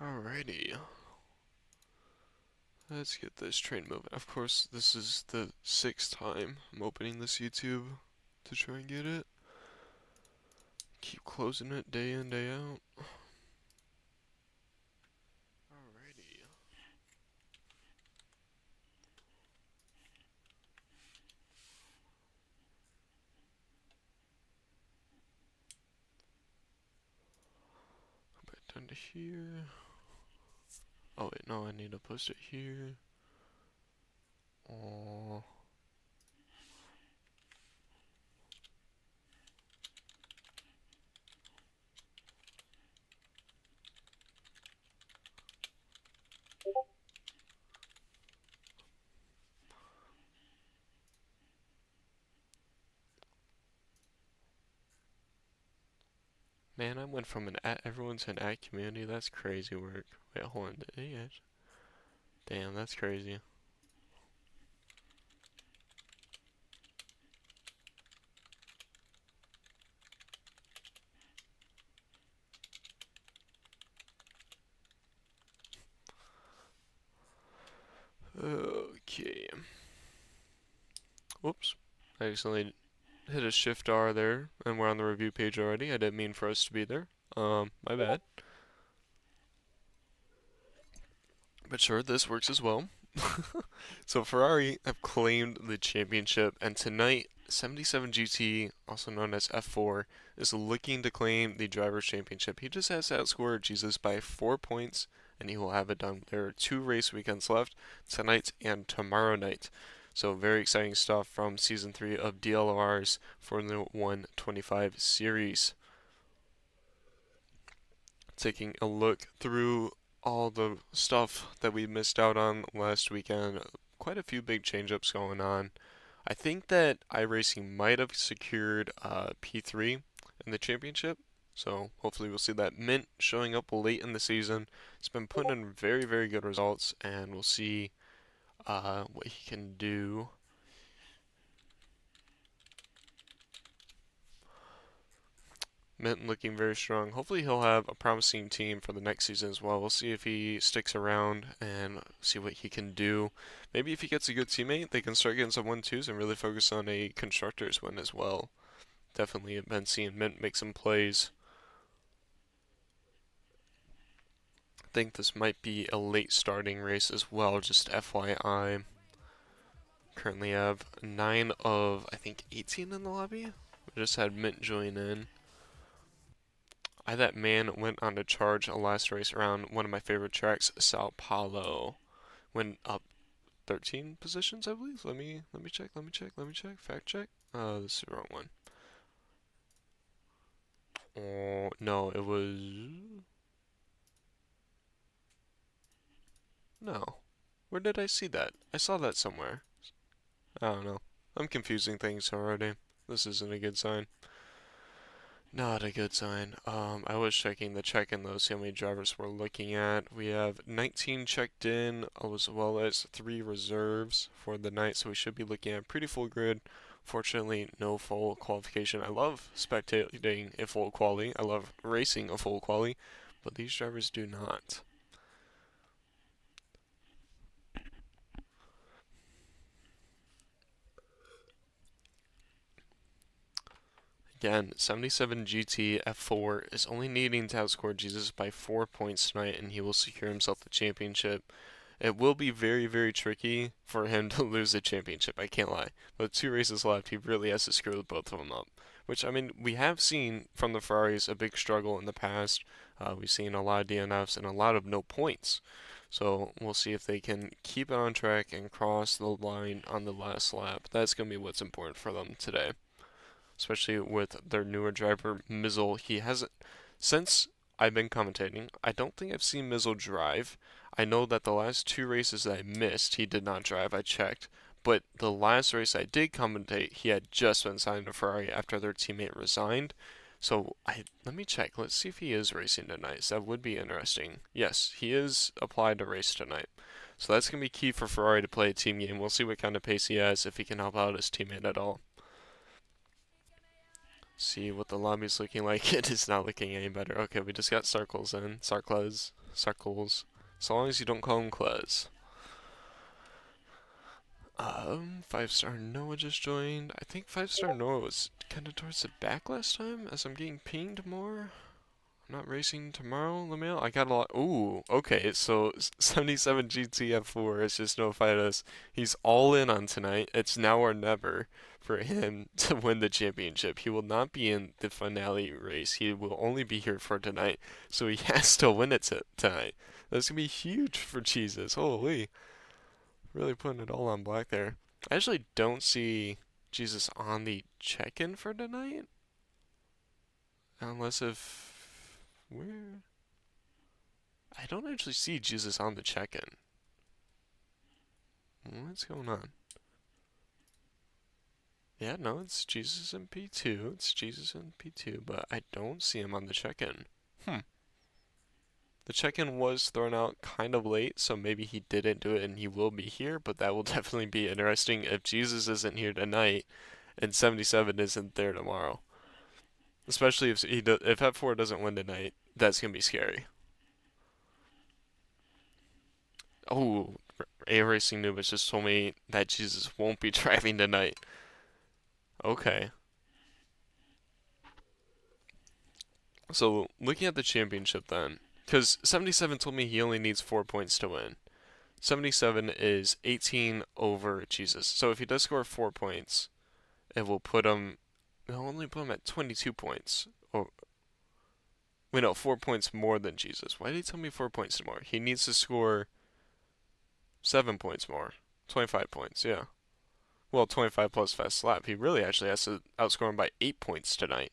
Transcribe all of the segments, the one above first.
Alrighty, let's get this train moving. Of course, this is the 6th time I'm opening this YouTube to try and get it. Keep closing it day in, day out. Alrighty. Go back down to here. Oh wait, no, I need to post it here. Oh. Man, I went from an at everyone to an at community. That's crazy work. Wait, hold on. Damn, that's crazy. Okay. Whoops. I accidentally hit a shift R there, and we're on the review page already. I didn't mean for us to be there. My bad. But sure, this works as well. So Ferrari have claimed the championship, and tonight, 77 GT, also known as F4, is looking to claim the Drivers' Championship. He just has to outscore Jesus by 4 points, and he will have it done. There are 2 race weekends left, tonight and tomorrow night. So very exciting stuff from Season 3 of DLR's Formula 125 series. Taking a look through all the stuff that we missed out on last weekend. Quite a few big change-ups going on. I think that iRacing might have secured P3 in the championship, so hopefully we'll see that. Mint showing up late in the season. It's been putting in very, very good results, and we'll see what he can do. Mint looking very strong. Hopefully he'll have a promising team for the next season as well. We'll see if he sticks around and see what he can do. Maybe if he gets a good teammate, they can start getting some 1-2s and really focus on a constructors win as well. Definitely have been seeing Mint make some plays. I think this might be a late starting race as well, just FYI. Currently have 9 of, I think, 18 in the lobby. We just had Mint join in. That man went on to charge a last race around one of my favorite tracks, Sao Paulo. Went up 13 positions, I believe. Let me check. Fact check. This is the wrong one. Oh no, it was no. Where did I see that? I saw that somewhere. I don't know. I'm confusing things already. This isn't a good sign. Not a good sign. I was checking the check-in though, see how many drivers we're looking at. We have 19 checked in, as well as 3 reserves for the night, so we should be looking at a pretty full grid. Fortunately, no full qualification. I love spectating a full quali. I love racing a full quali, but these drivers do not. Again, 77 GT F4 is only needing to outscore Jesus by 4 points tonight, and he will secure himself the championship. It will be very, very tricky for him to lose the championship, I can't lie. With 2 races left, he really has to screw both of them up. Which, I mean, we have seen from the Ferraris a big struggle in the past. We've seen a lot of DNFs and a lot of no points. So we'll see if they can keep it on track and cross the line on the last lap. That's going to be what's important for them today, especially with their newer driver, Mizzle. He hasn't, since I've been commentating, I don't think I've seen Mizzle drive. I know that the last 2 races that I missed, he did not drive, I checked. But the last race I did commentate, he had just been signed to Ferrari after their teammate resigned. So let me check. Let's see if he is racing tonight. So that would be interesting. Yes, he is applied to race tonight. So that's going to be key for Ferrari to play a team game. We'll see what kind of pace he has, if he can help out his teammate at all. See what the lobby's looking like. It is not looking any better. Okay, we just got circles in. Sarcles. Circles. So long as you don't call him Klez. 5-star Noah just joined. I think 5-star Noah was kind of towards the back last time, as I'm getting pinged more. I'm not racing tomorrow, Lamail. I got a lot. Ooh, okay, so 77 GTF4 has just notified us he's all in on tonight. It's now or never for him to win the championship. He will not be in the finale race. He will only be here for tonight, so he has to win it tonight. That's gonna be huge for Jesus. Holy. Really putting it all on black there. I actually don't see Jesus on the check-in for tonight. Unless if... Where? I don't actually see Jesus on the check-in. What's going on? Yeah, no, it's Jesus in P2. It's Jesus in P2, but I don't see him on the check-in. The check-in was thrown out kind of late, so maybe he didn't do it and he will be here, but that will definitely be interesting if Jesus isn't here tonight and 77 isn't there tomorrow. Especially if F4 doesn't win tonight, that's gonna be scary. Oh, A Racing Noob has just told me that Jesus won't be driving tonight. Okay. So looking at the championship then, because 77 told me he only needs 4 points to win. 77 is 18 over Jesus. So if he does score 4 points, it will put him. It'll only put him at 22 points. Oh, wait, no, 4 points more than Jesus. Why did he tell me 4 points more? He needs to score 7 points more. 25 points, yeah. Well, 25 plus fast lap. He really actually has to outscore him by 8 points tonight,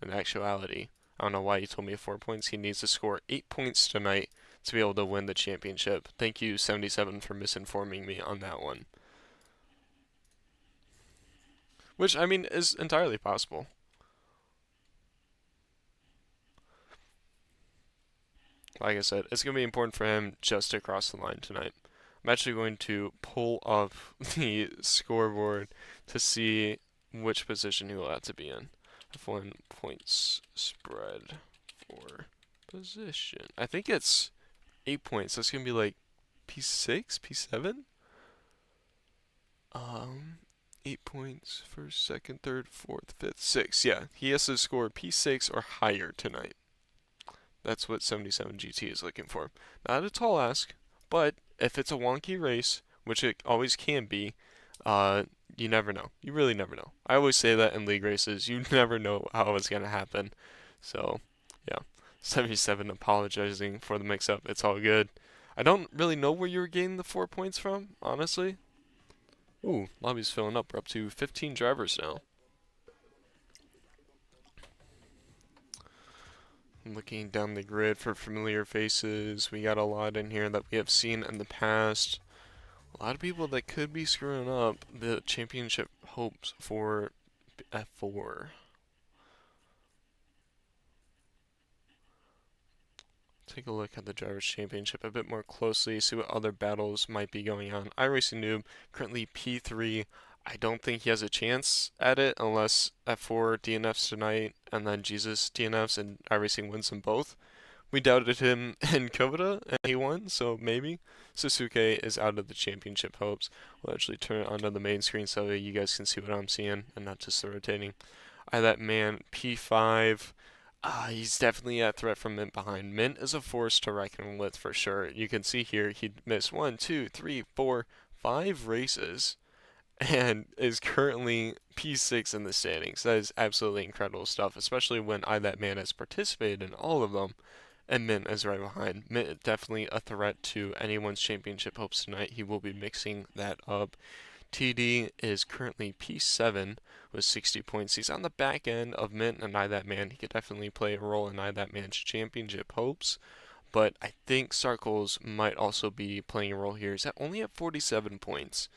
in actuality. I don't know why he told me 4 points. He needs to score 8 points tonight to be able to win the championship. Thank you, 77, for misinforming me on that one. Which, I mean, is entirely possible. Like I said, it's going to be important for him just to cross the line tonight. I'm actually going to pull up the scoreboard to see which position he will have to be in. F1 points spread for position. I think it's 8 points. That's going to be like P6, P7? 8 points, first, second, third, fourth, fifth, sixth. Yeah, he has to score P6 or higher tonight. That's what 77 GT is looking for. Not a tall ask, but if it's a wonky race, which it always can be, you never know. You really never know. I always say that in league races. You never know how it's going to happen. So, yeah. 77 apologizing for the mix-up. It's all good. I don't really know where you were getting the 4 points from, honestly. Ooh, lobby's filling up. We're up to 15 drivers now. Looking down the grid for familiar faces, we got a lot in here that we have seen in the past. A lot of people that could be screwing up the championship hopes for F4. Take a look at the Drivers' Championship a bit more closely, see what other battles might be going on. iRacing Noob, currently P3. I don't think he has a chance at it unless F4 DNFs tonight and then Jesus DNFs and iRacing wins them both. We doubted him in Kobita and he won, so maybe. Sasuke is out of the championship hopes. We'll actually turn it onto the main screen so that you guys can see what I'm seeing and not just the rotating. That man, P5. He's definitely a threat from Mint behind. Mint is a force to reckon with for sure. You can see here he missed 1, 2, 3, 4, 5 races and is currently P6 in the standings. That is absolutely incredible stuff, especially when That Man has participated in all of them and Mint is right behind. Mint definitely a threat to anyone's championship hopes tonight. He will be mixing that up. TD is currently P7 with 60 points. He's on the back end of Mint and That Man. He could definitely play a role in That Man's championship hopes. But I think Sarkles might also be playing a role here. He's only at 47 points.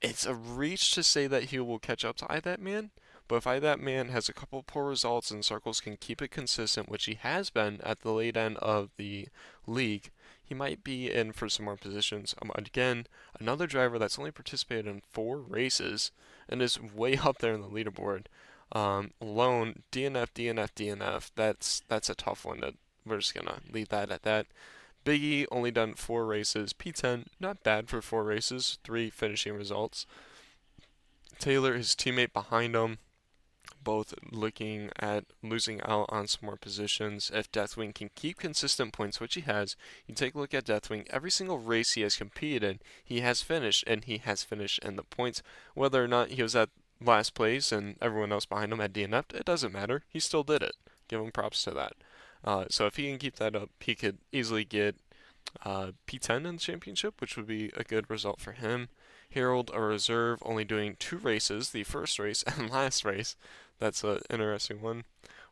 It's a reach to say that he will catch up to That Man. But if That Man has a couple poor results and Sarkles can keep it consistent, which he has been at the late end of the league, he might be in for some more positions. Again, another driver that's only participated in 4 races and is way up there in the leaderboard. DNF. That's a tough one. We're just gonna leave that at that. Biggie only done 4 races. P10, not bad for 4 races, 3 finishing results. Taylor, his teammate behind him, both looking at losing out on some more positions. If Deathwing can keep consistent points, which he has, you take a look at Deathwing. Every single race he has competed in, he has finished, and he has finished in the points. Whether or not he was at last place and everyone else behind him had DNF'd, it doesn't matter. He still did it. Give him props to that. So if he can keep that up, he could easily get P10 in the championship, which would be a good result for him. Harold, a reserve, only doing 2 races, the first race and last race. That's an interesting one.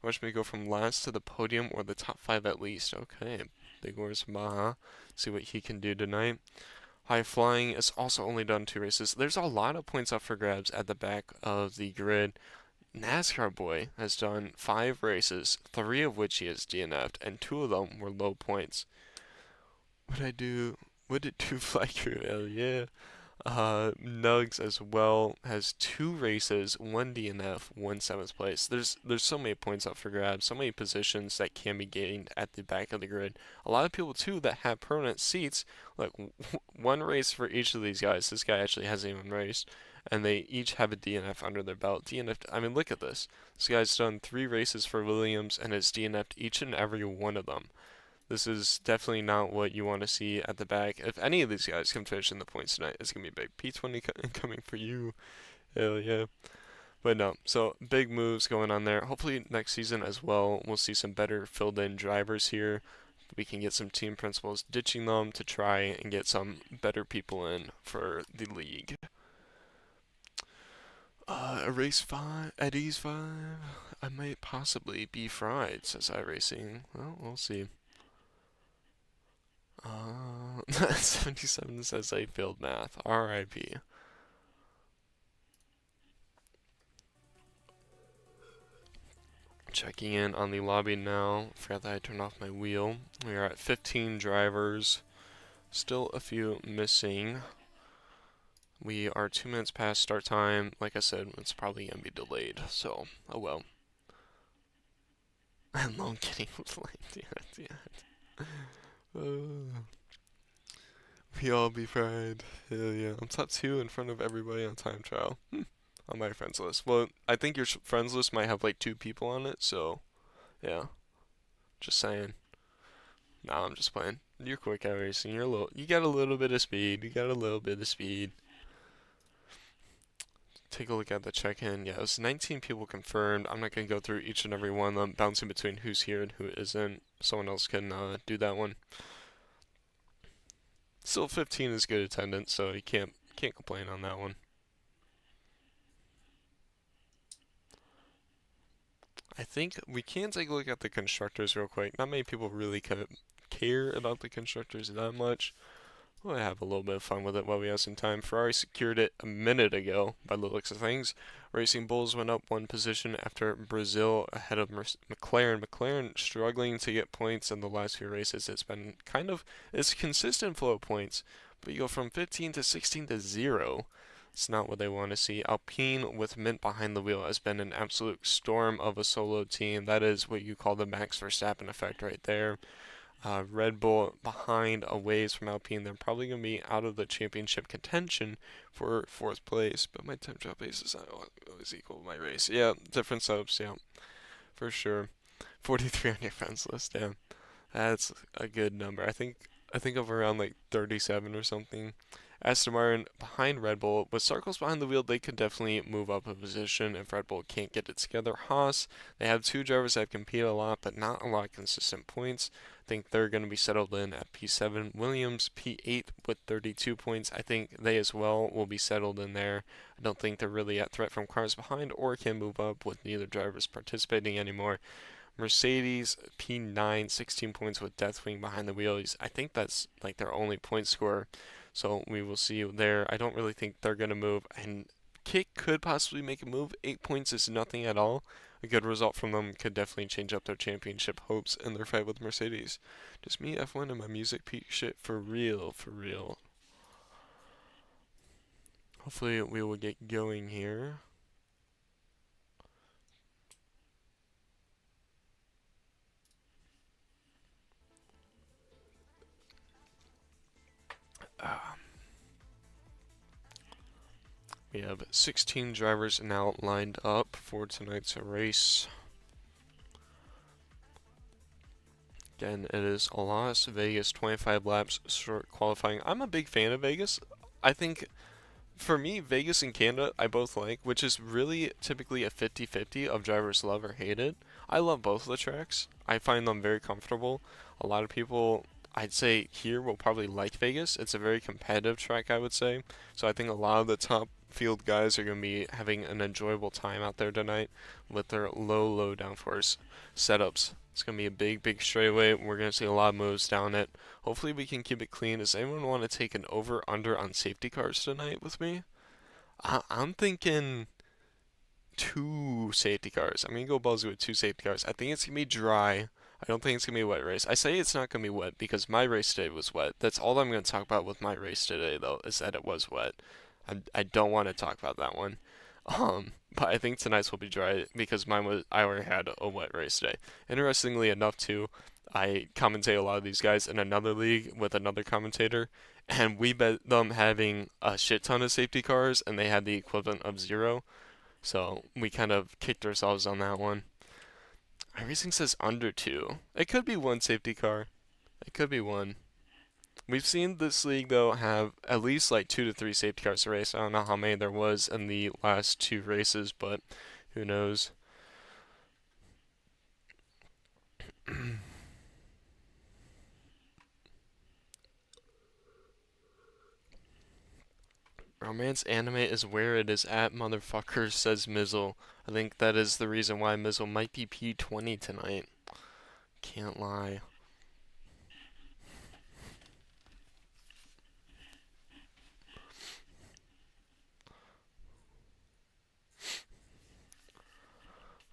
Watch me go from last to the podium or the top 5 at least. Okay, big words from Baja. See what he can do tonight. High flying is also only done 2 races. There's a lot of points up for grabs at the back of the grid. NASCAR Boy has done 5 races, 3 of which he has DNF'd, and 2 of them were low points. What I do? What did do fly crew? Hell yeah. Nugs as well has 2 races, 1 DNF, 1 7th place. There's so many points up for grabs, so many positions that can be gained at the back of the grid. A lot of people too that have permanent seats. Like 1 race for each of these guys. This guy actually hasn't even raced, and they each have a DNF under their belt. DNF. I mean, look at this. This guy's done 3 races for Williams and has DNF'd each and every one of them. This is definitely not what you want to see at the back. If any of these guys can finish in the points tonight, it's going to be big. P20 coming for you. Hell yeah. But no, so big moves going on there. Hopefully next season as well, we'll see some better filled in drivers here. We can get some team principals ditching them to try and get some better people in for the league. Race 5, Eddie's 5. I might possibly be fried, says iRacing. Well, we'll see. 77 says I failed math. R.I.P. Checking in on the lobby now. Forgot that I turned off my wheel. We are at 15 drivers. Still a few missing. We are 2 minutes past start time. Like I said, it's probably going to be delayed. So, oh well. And loan getting delayed. Damn it. We all be fried. Hell yeah. I'm top 2 in front of everybody on time trial. On my friends list. Well, I think your friends list might have like 2 people on it, so yeah. Just saying. Nah, I'm just playing. You're quick at racing. You got a little bit of speed. You got a little bit of speed. Take a look at the check-in. Yeah, it was 19 people confirmed. I'm not gonna go through each and every one of them, bouncing between who's here and who isn't. Someone else can do that one. Still, 15 is good attendance, so you can't complain on that one. I think we can take a look at the constructors real quick. Not many people really care about the constructors that much. We'll have a little bit of fun with it while we have some time. Ferrari secured it a minute ago by the looks of things. Racing Bulls went up 1 position after Brazil ahead of McLaren. McLaren struggling to get points in the last few races. It's consistent flow of points, but you go from 15 to 16 to 0. It's not what they want to see. Alpine with Mint behind the wheel has been an absolute storm of a solo team. That is what you call the Max Verstappen effect right there. Red Bull behind a ways from Alpine. They're probably going to be out of the championship contention for 4th place. But my time trial pace is not always equal to my race. Yeah, different subs, yeah, for sure. 43 on your friends list, yeah. That's a good number. I think of around like 37 or something. Aston Martin behind Red Bull. With Sarkos behind the wheel, they could definitely move up a position if Red Bull can't get it together. Haas, they have 2 drivers that compete a lot, but not a lot of consistent points. I think they're going to be settled in at P7. Williams, P8 with 32 points. I think they as well will be settled in there. I don't think they're really at threat from cars behind or can move up with neither drivers participating anymore. Mercedes P9, 16 points with Deathwing behind the wheel. I think that's like their only point scorer. So we will see there. I don't really think they're going to move. And Kick could possibly make a move. 8 points is nothing at all. A good result from them could definitely change up their championship hopes in their fight with Mercedes. Just me, F1, and my music peak shit for real, for real. Hopefully we will get going here. We have 16 drivers now lined up for tonight's race. Again, it is Las Vegas, 25 laps short qualifying. I'm a big fan of Vegas. I think, for me, Vegas and Canada, I both like, which is really typically a 50-50 of drivers love or hate it. I love both of the tracks. I find them very comfortable. A lot of people, I'd say, here will probably like Vegas. It's a very competitive track, I would say. So I think a lot of the top field guys are going to be having an enjoyable time out there tonight with their low downforce setups. It's going to be a big straightaway. We're going to see a lot of moves down it. Hopefully we can keep it clean. Does anyone want to take an over-under on safety cars tonight with me? I'm thinking 2 safety cars. I'm going to go ballsy with 2 safety cars. I think it's going to be dry. I don't think it's going to be a wet race. I say it's not going to be wet because my race today was wet. That's all I'm going to talk about with my race today, though, is that it was wet. I don't want to talk about that one. But I think tonight's will be dry because I already had a wet race today. Interestingly enough, too, I commentate a lot of these guys in another league with another commentator, and we bet them having a shit ton of safety cars, and they had the equivalent of 0. So we kind of kicked ourselves on that one. iRacing says under 2. It could be 1 safety car. It could be 1. We've seen this league, though, have at least like 2 to 3 safety cars to race. I don't know how many there was in the last 2 races, but who knows. Romance anime is where it is at, motherfucker, says Mizzle. I think that is the reason why Mizzle might be P20 tonight. Can't lie.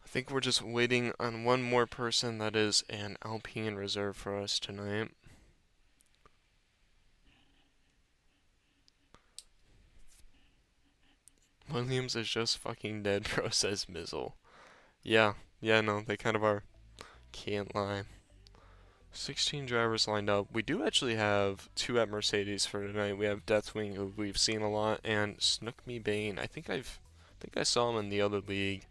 I think we're just waiting on one more person that is an Alpine reserve for us tonight. Williams is just fucking dead, bro, says Mizzle. Yeah, no, they kind of are. Can't lie. 16 drivers lined up. We do actually have 2 at Mercedes for tonight. We have Deathwing, who we've seen a lot, and Snook Me Bane. I think I saw him in the other league.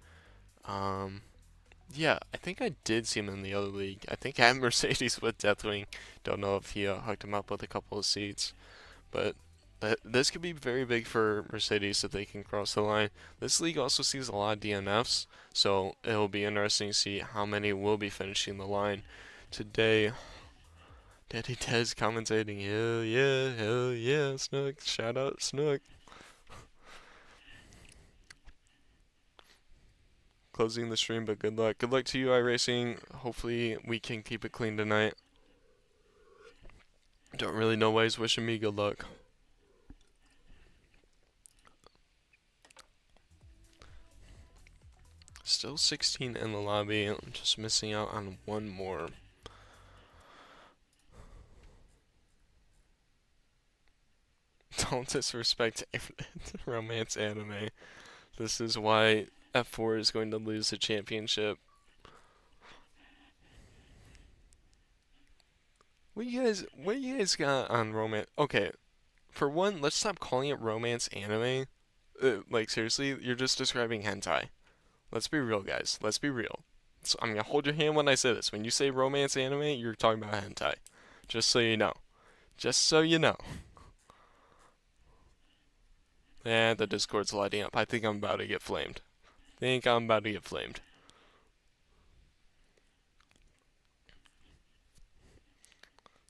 Yeah, I think I did see him in the other league. I think at Mercedes with Deathwing. Don't know if he hooked him up with a couple of seats, but this could be very big for Mercedes if they can cross the line. This league also sees a lot of DNFs, so it'll be interesting to see how many will be finishing the line today. Daddy Tez commentating, hell yeah, Snook, shout out Snook. Closing the stream, but good luck. Good luck to you, iRacing. Hopefully we can keep it clean tonight. Don't really know why he's wishing me good luck. Still 16 in the lobby. I'm just missing out on one more. Don't disrespect romance anime. This is why F4 is going to lose the championship. What you guys got on romance? Okay, for one, let's stop calling it romance anime. Like seriously, you're just describing hentai. Let's be real, guys. Let's be real. So I'm gonna hold your hand when I say this. When you say romance anime, you're talking about hentai. Just so you know. Just so you know. And the Discord's lighting up. I think I'm about to get flamed.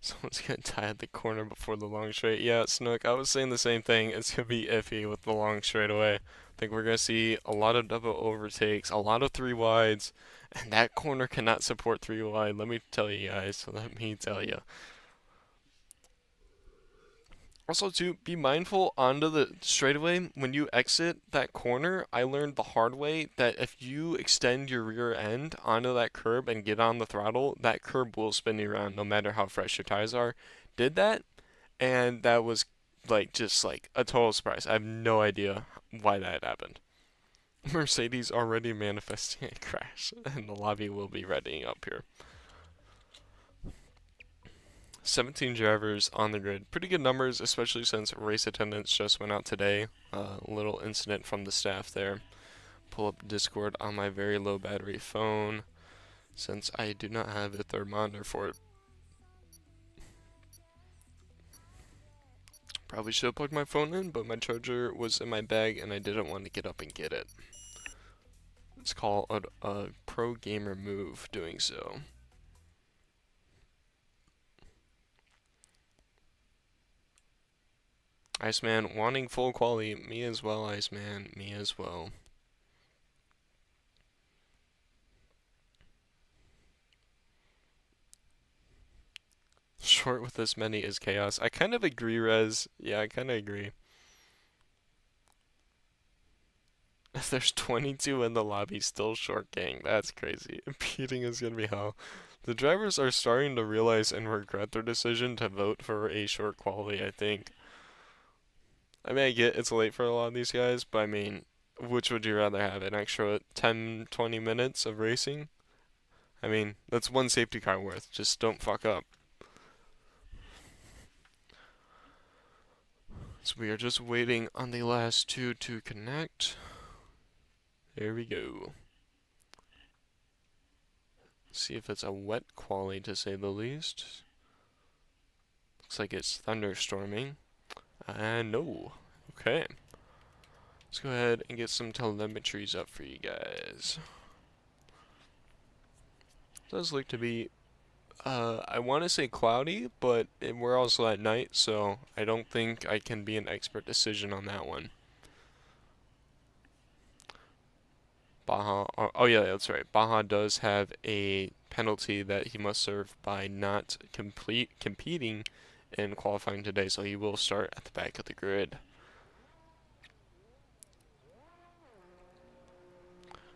Someone's gonna die at the corner before the long straight. Yeah, Snook, I was saying the same thing. It's gonna be iffy with the long straightaway. I think we're gonna see a lot of double overtakes, a lot of 3 wides, and that corner cannot support 3 wide. Let me tell you guys. Let me tell you. Also, to be mindful onto the straightaway when you exit that corner. I learned the hard way that if you extend your rear end onto that curb and get on the throttle, that curb will spin you around no matter how fresh your tires are. Did that, and that was like just like a total surprise. I have no idea why that happened. Mercedes already manifesting a crash, and the lobby will be readying up here. 17 drivers on the grid. Pretty good numbers, especially since race attendance just went out today. Little incident from the staff there. Pull up Discord on my very low battery phone since I do not have a third monitor for it. Probably should have plugged my phone in, but my charger was in my bag and I didn't want to get up and get it. It's called a pro gamer move doing so. Iceman wanting full quality. Me as well, Iceman. Me as well. Short with this many is chaos. I kind of agree, Rez. Yeah, I kind of agree. If there's 22 in the lobby, still short gang. That's crazy. Competing is gonna be hell. The drivers are starting to realize and regret their decision to vote for a short quality, I think. I mean, I get it's late for a lot of these guys, but I mean, which would you rather have? An extra 10, 20 minutes of racing? I mean, that's one safety car worth. Just don't fuck up. So we are just waiting on the last two to connect. There we go. See if it's a wet quali to say the least. Looks like it's thunderstorming. And no. Okay. Let's go ahead and get some telemetries up for you guys. Does look to be, I want to say cloudy, but we're also at night, so I don't think I can be an expert decision on that one. Baja, oh yeah, that's right. Baja does have a penalty that he must serve by not competing in qualifying today, so he will start at the back of the grid.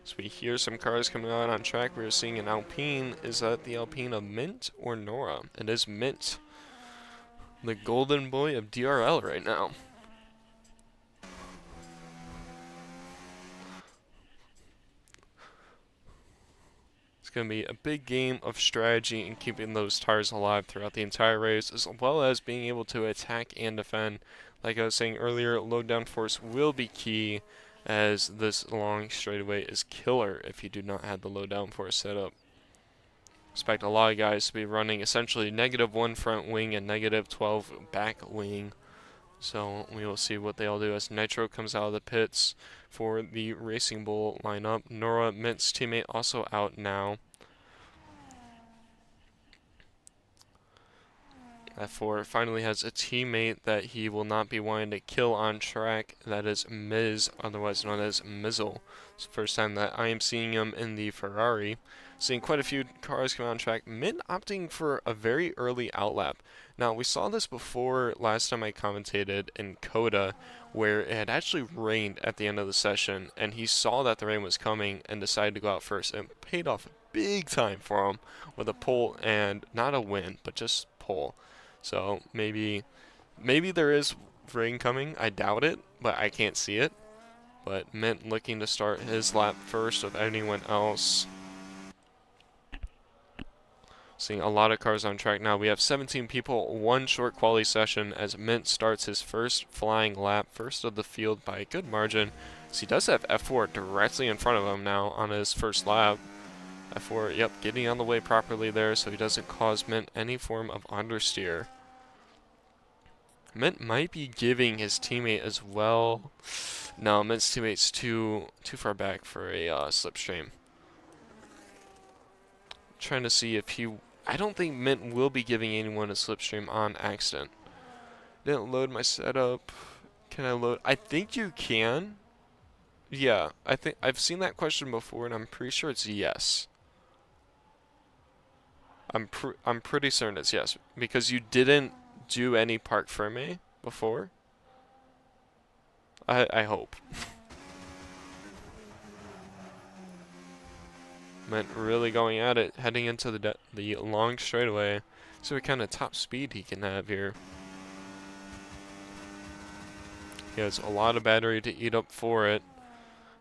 So we hear some cars coming out on track. We're seeing an Alpine. Is that the Alpine of Mint or Nora? It is Mint, the golden boy of DRL right now. It's going to be a big game of strategy and keeping those tires alive throughout the entire race, as well as being able to attack and defend. Like I was saying earlier, low downforce will be key, as this long straightaway is killer if you do not have the low downforce set up. Expect a lot of guys to be running essentially -1 front wing and -12 back wing. So we will see what they all do as Nitro comes out of the pits for the Racing Bull lineup. Nora, Mint's teammate, also out now. F4 finally has a teammate that he will not be wanting to kill on track. That is Miz, otherwise known as Mizzle. It's the first time that I am seeing him in the Ferrari. Seeing quite a few cars come on track. Mint opting for a very early outlap. Now, we saw this before last time I commentated in Coda, where it had actually rained at the end of the session, and he saw that the rain was coming and decided to go out first. And it paid off big time for him with a pole and not a win, but just pole. So maybe there is rain coming. I doubt it, but I can't see it. But Mint looking to start his lap first of anyone else. Seeing a lot of cars on track now. We have 17 people, one short quali session as Mint starts his first flying lap, first of the field by a good margin. So he does have F4 directly in front of him now on his first lap. F4, yep, getting on the way properly there so he doesn't cause Mint any form of understeer. Mint might be giving his teammate as well. No, Mint's teammate's too far back for a slipstream. Trying to see if he... I don't think Mint will be giving anyone a slipstream on accident. Didn't load my setup. Can I load? I think you can. Yeah, I think I've seen that question before, and I'm pretty sure it's yes. I'm pretty certain it's yes, because you didn't do any park ferme before. I hope. Mint really going at it, heading into the long straightaway. See what kind of top speed he can have here. He has a lot of battery to eat up for it.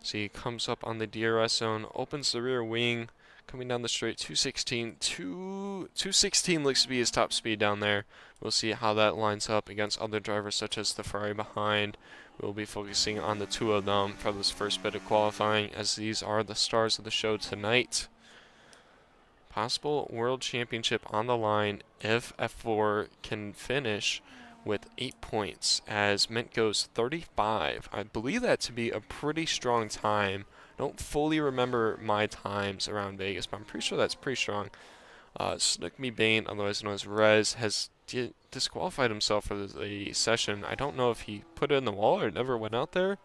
So he comes up on the DRS zone, opens the rear wing, Coming down the straight, 216. 216 looks to be his top speed down there. We'll see how that lines up against other drivers such as the Ferrari behind. We'll be focusing on the two of them for this first bit of qualifying, as these are the stars of the show tonight. Possible World Championship on the line if F4 can finish with 8 points, as Mint goes 35. I believe that to be a pretty strong time. Don't fully remember my times around Vegas, but I'm pretty sure that's pretty strong. Snook Me Bane, otherwise known as Rez, has disqualified himself for the session. I don't know if he put it in the wall or never went out there,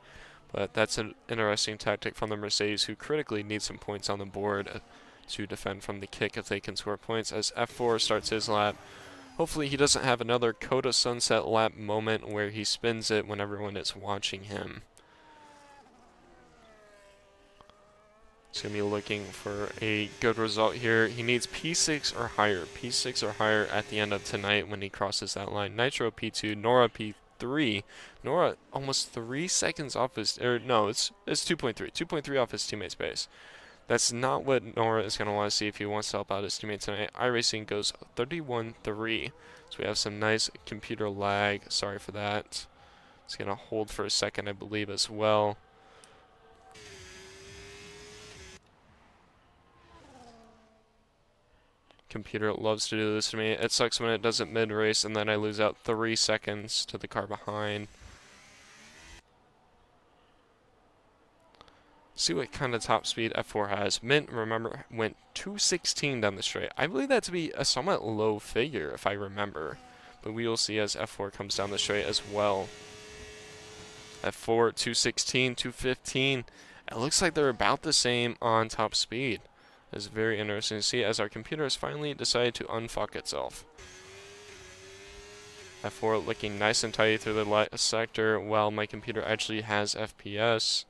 but that's an interesting tactic from the Mercedes, who critically need some points on the board to defend from the kick if they can score points, as F4 starts his lap. Hopefully he doesn't have another Coda Sunset lap moment where he spins it when everyone is watching him. He's going to be looking for a good result here. He needs P6 or higher. P6 or higher at the end of tonight when he crosses that line. Nitro P2, Nora P3. Nora almost 3 seconds off his, or no, it's 2.3. 2.3 off his teammate's pace. That's not what Nora is going to want to see if he wants to help out his teammate tonight. iRacing goes 31-3. So we have some nice computer lag. Sorry for that. It's going to hold for a second, I believe, as well. Computer loves to do this to me. It sucks when it does it mid-race and then I lose out 3 seconds to the car behind. See what kind of top speed F4 has. Mint, remember, went 216 down the straight. I believe that to be a somewhat low figure, if I remember. But we will see as F4 comes down the straight as well. F4, 216, 215. It looks like they're about the same on top speed. It's very interesting to see as our computer has finally decided to unfuck itself. F4 looking nice and tight through the light sector while my computer actually has FPS.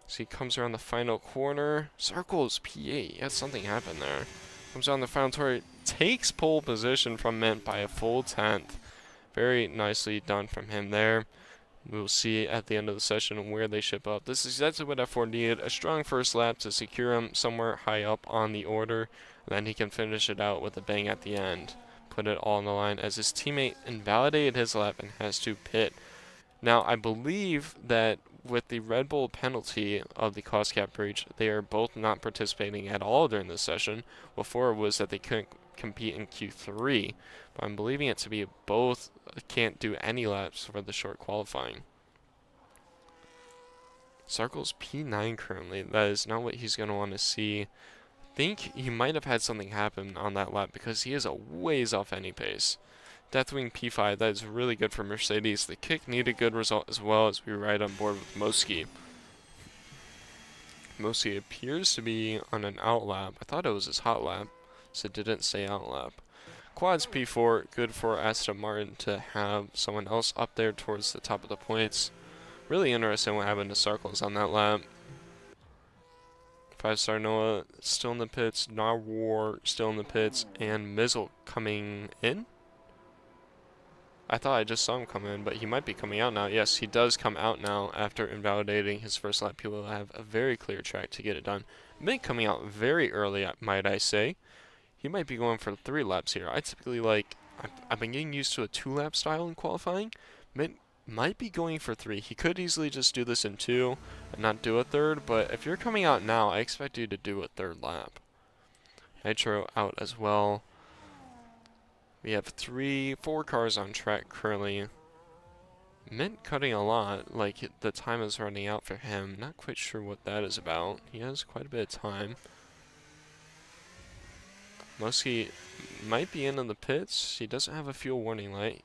So he comes around the final corner. Circles P8. Yeah, something happened there. Comes down the final turn. Takes pole position from Mint by a full 10th. Very nicely done from him there. We'll see at the end of the session where they ship up. This is exactly what F4 needed. A strong first lap to secure him somewhere high up on the order. And then he can finish it out with a bang at the end. Put it all on the line as his teammate invalidated his lap and has to pit. Now, I believe that with the Red Bull penalty of the cost cap breach, they are both not participating at all during this session. Before it was that they couldn't compete in Q3, but I'm believing it to be both can't do any laps for the short qualifying. Circle's P9 currently. That is not what he's going to want to see. I think he might have had something happen on that lap because he is a ways off any pace. Deathwing P5, that is really good for Mercedes. The kick need a good result as well as we ride on board with Moski. Moski appears to be on an out lap. I thought it was his hot lap, so it didn't say out lap. Quads P4, good for Aston Martin to have someone else up there towards the top of the points. Really interesting what happened to Circles on that lap. 5-star Noah still in the pits, Narwar still in the pits, and Mizzle coming in? I thought I just saw him come in, but he might be coming out now. Yes, he does come out now after invalidating his first lap. He will have a very clear track to get it done. Mint coming out very early, might I say. He might be going for 3 laps here. I typically I've been getting used to a 2-lap style in qualifying. Mint might be going for 3. He could easily just do this in 2 and not do a 3rd, but if you're coming out now, I expect you to do a 3rd lap. Nitro out as well. We have 4 cars on track currently. Mint cutting a lot, like the time is running out for him. Not quite sure what that is about. He has quite a bit of time. Moski might be in the pits. He doesn't have a fuel warning light.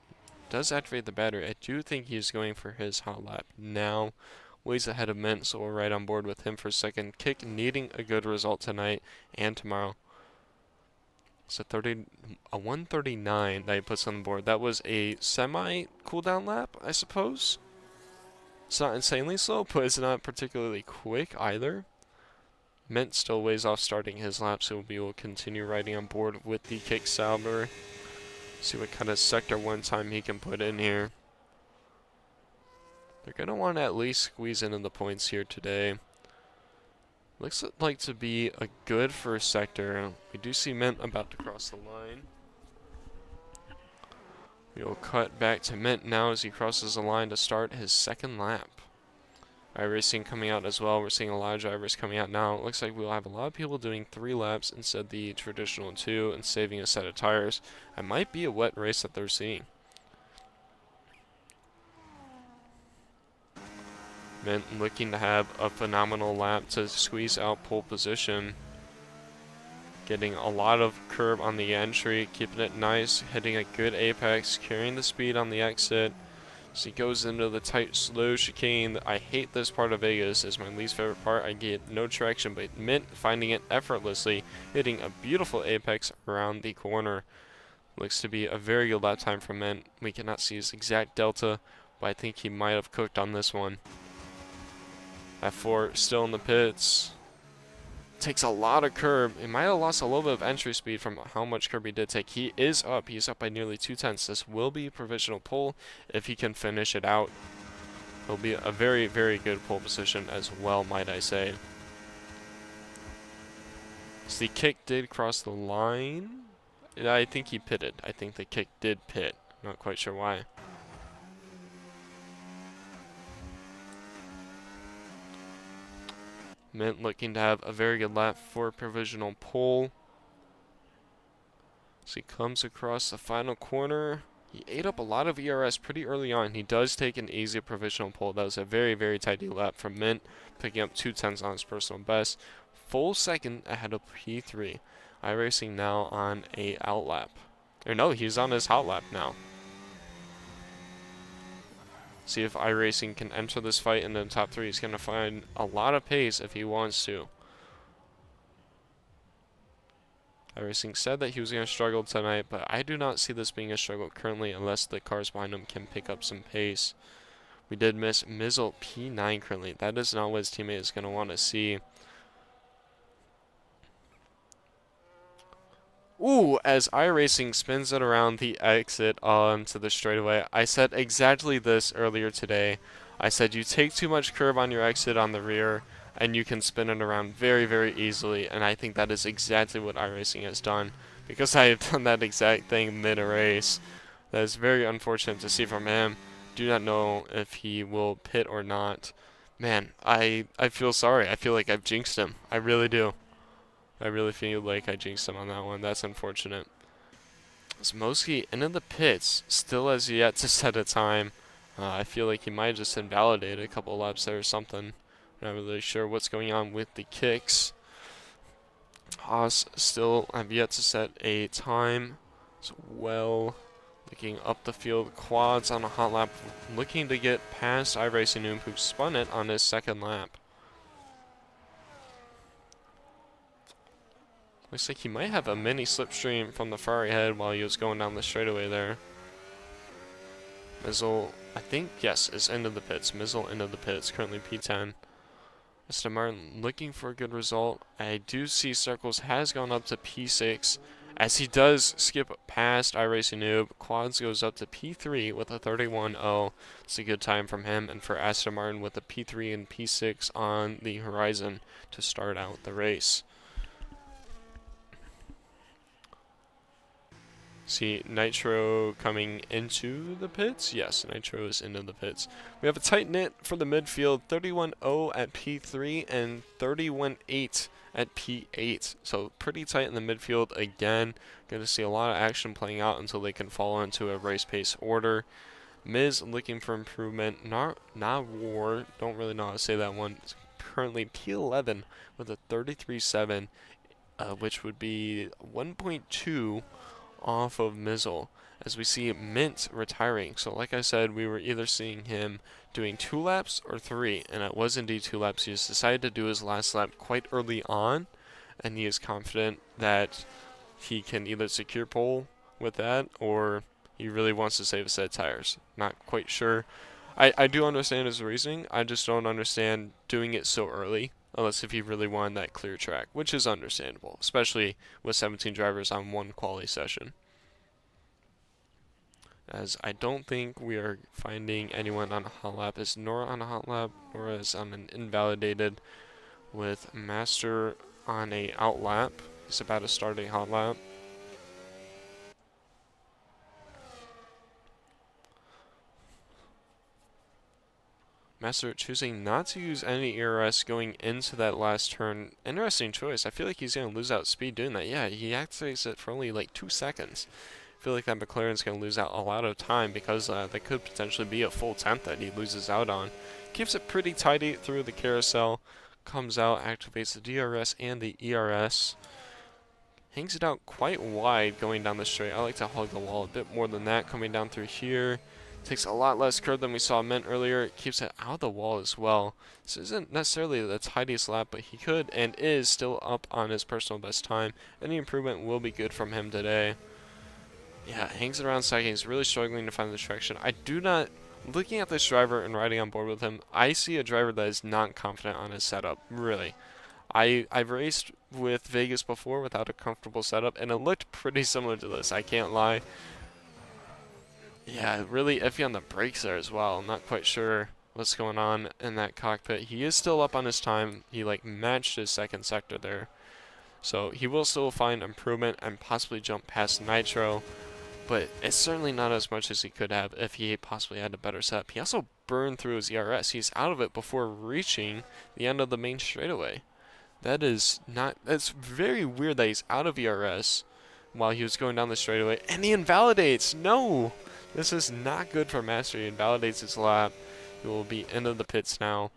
Does activate the battery. I do think he's going for his hot lap now. Ways ahead of Mint, so we're right on board with him for a second. Kick needing a good result tonight and tomorrow. It's a 139 that he puts on the board. That was a semi-cooldown lap, I suppose. It's not insanely slow, but it's not particularly quick either. Mint still ways off starting his lap, so we will continue riding on board with the Kick Sauber. See what kind of sector 1 time he can put in here. They're going to want to at least squeeze into the points here today. Looks like to be a good first sector. We do see Mint about to cross the line. We will cut back to Mint now as he crosses the line to start his second lap. iRacing coming out as well. We're seeing a lot of drivers coming out now. It looks like we'll have a lot of people doing 3 laps instead of the traditional 2 and saving a set of tires. It might be a wet race that they're seeing. Mint looking to have a phenomenal lap to squeeze out pole position. Getting a lot of curb on the entry, keeping it nice, hitting a good apex, carrying the speed on the exit. So he goes into the tight, slow chicane. I hate this part of Vegas. It's my least favorite part. I get no traction, but Mint finding it effortlessly, hitting a beautiful apex around the corner. Looks to be a very good lap time for Mint. We cannot see his exact delta, but I think he might have cooked on this one. F4 still in the pits. Takes a lot of curb. He might have lost a little bit of entry speed from how much curb he did take. He is up. He's up by nearly 2/10. This will be a provisional pole if he can finish it out. It'll be a very, very good pole position as well, might I say. So the kick did cross the line. I think he pitted. I think the kick did pit. Not quite sure why. Mint looking to have a very good lap for a provisional pole. So he comes across the final corner. He ate up a lot of ERS pretty early on. He does take an easy provisional pole. That was a very, very tidy lap from Mint, picking up 2/10 on his personal best. Full second ahead of P3. iRacing now on a out lap. Or no, he's on his hot lap now. See if iRacing can enter this fight in the top 3. He's going to find a lot of pace if he wants to. iRacing said that he was going to struggle tonight, but I do not see this being a struggle currently unless the cars behind him can pick up some pace. We did miss Mizzle P9 currently. That is not what his teammate is going to want to see. Ooh, as iRacing spins it around the exit onto the straightaway. I said exactly this earlier today. I said you take too much curve on your exit on the rear and you can spin it around very, very easily. And I think that is exactly what iRacing has done. Because I have done that exact thing mid-race. That is very unfortunate to see from him. Do not know if he will pit or not. Man, I feel sorry. I feel like I've jinxed him. I really do. I really feel like I jinxed him on that one. That's unfortunate. Smosky into the pits. Still has yet to set a time. I feel like he might have just invalidated a couple laps there or something. Not really sure what's going on with the kicks. Haas still have yet to set a time as well. Looking up the field. Quads on a hot lap. Looking to get past iRacing Noob, who spun it on his second lap. Looks like he might have a mini slipstream from the far ahead while he was going down the straightaway there. Mizzle, I think, yes, is into the pits. Mizzle into the pits, currently P10. Aston Martin looking for a good result. I do see Circles has gone up to P6 as he does skip past iRacing Noob. Quads goes up to P3 with a 31.0. It's a good time from him and for Aston Martin with a P3 and P6 on the horizon to start out the race. See Nitro coming into the pits. Yes, Nitro is into the pits. We have a tight knit for the midfield. 31.0 at P3 and 31.8 at P8. So pretty tight in the midfield again. Going to see a lot of action playing out until they can fall into a race pace order. Miz looking for improvement. War, don't really know how to say that one. It's currently P11 with a 33.7, which would be 1.2 off of Mizzle, as we see Mint retiring. So like I said, we were either seeing him doing 2 laps or 3, and it was indeed 2 laps. He has decided to do his last lap quite early on, and he is confident that he can either secure pole with that, or he really wants to save a set of tires. Not quite sure. I do understand his reasoning. I just don't understand doing it so early, unless if he really wanted that clear track, which is understandable, especially with 17 drivers on one quali session. As I don't think we are finding anyone on a hot lap. Is Nora on a hot lap? Nora is on an invalidated. with Master on a out lap. He's about to start a hot lap. Master choosing not to use any ERS going into that last turn. Interesting choice. I feel like he's going to lose out speed doing that. Yeah, he activates it for only like 2 seconds. I feel like that McLaren's going to lose out a lot of time because that could potentially be a full 10th that he loses out on. Keeps it pretty tidy through the carousel. Comes out, activates the DRS and the ERS. Hangs it out quite wide going down the straight. I like to hug the wall a bit more than that coming down through here. Takes a lot less curve than we saw Mint earlier. It keeps it out of the wall as well. This isn't necessarily the tidiest lap, but he could and is still up on his personal best time. Any improvement will be good from him today. Yeah, hangs it around second. He's really struggling to find the traction. I do not, looking at this driver and riding on board with him, I see a driver that is not confident on his setup, really. I've raced with Vegas before without a comfortable setup, and it looked pretty similar to this, I can't lie. Yeah, really iffy on the brakes there as well. I'm not quite sure what's going on in that cockpit. He is still up on his time. He like matched his second sector there. So he will still find improvement and possibly jump past Nitro, but it's certainly not as much as he could have if he possibly had a better setup. He also burned through his ERS. He's out of it before reaching the end of the main straightaway. That's very weird that he's out of ERS while he was going down the straightaway, and he invalidates. No! This is not good for Master. He invalidates his lap. He will be into the pits now.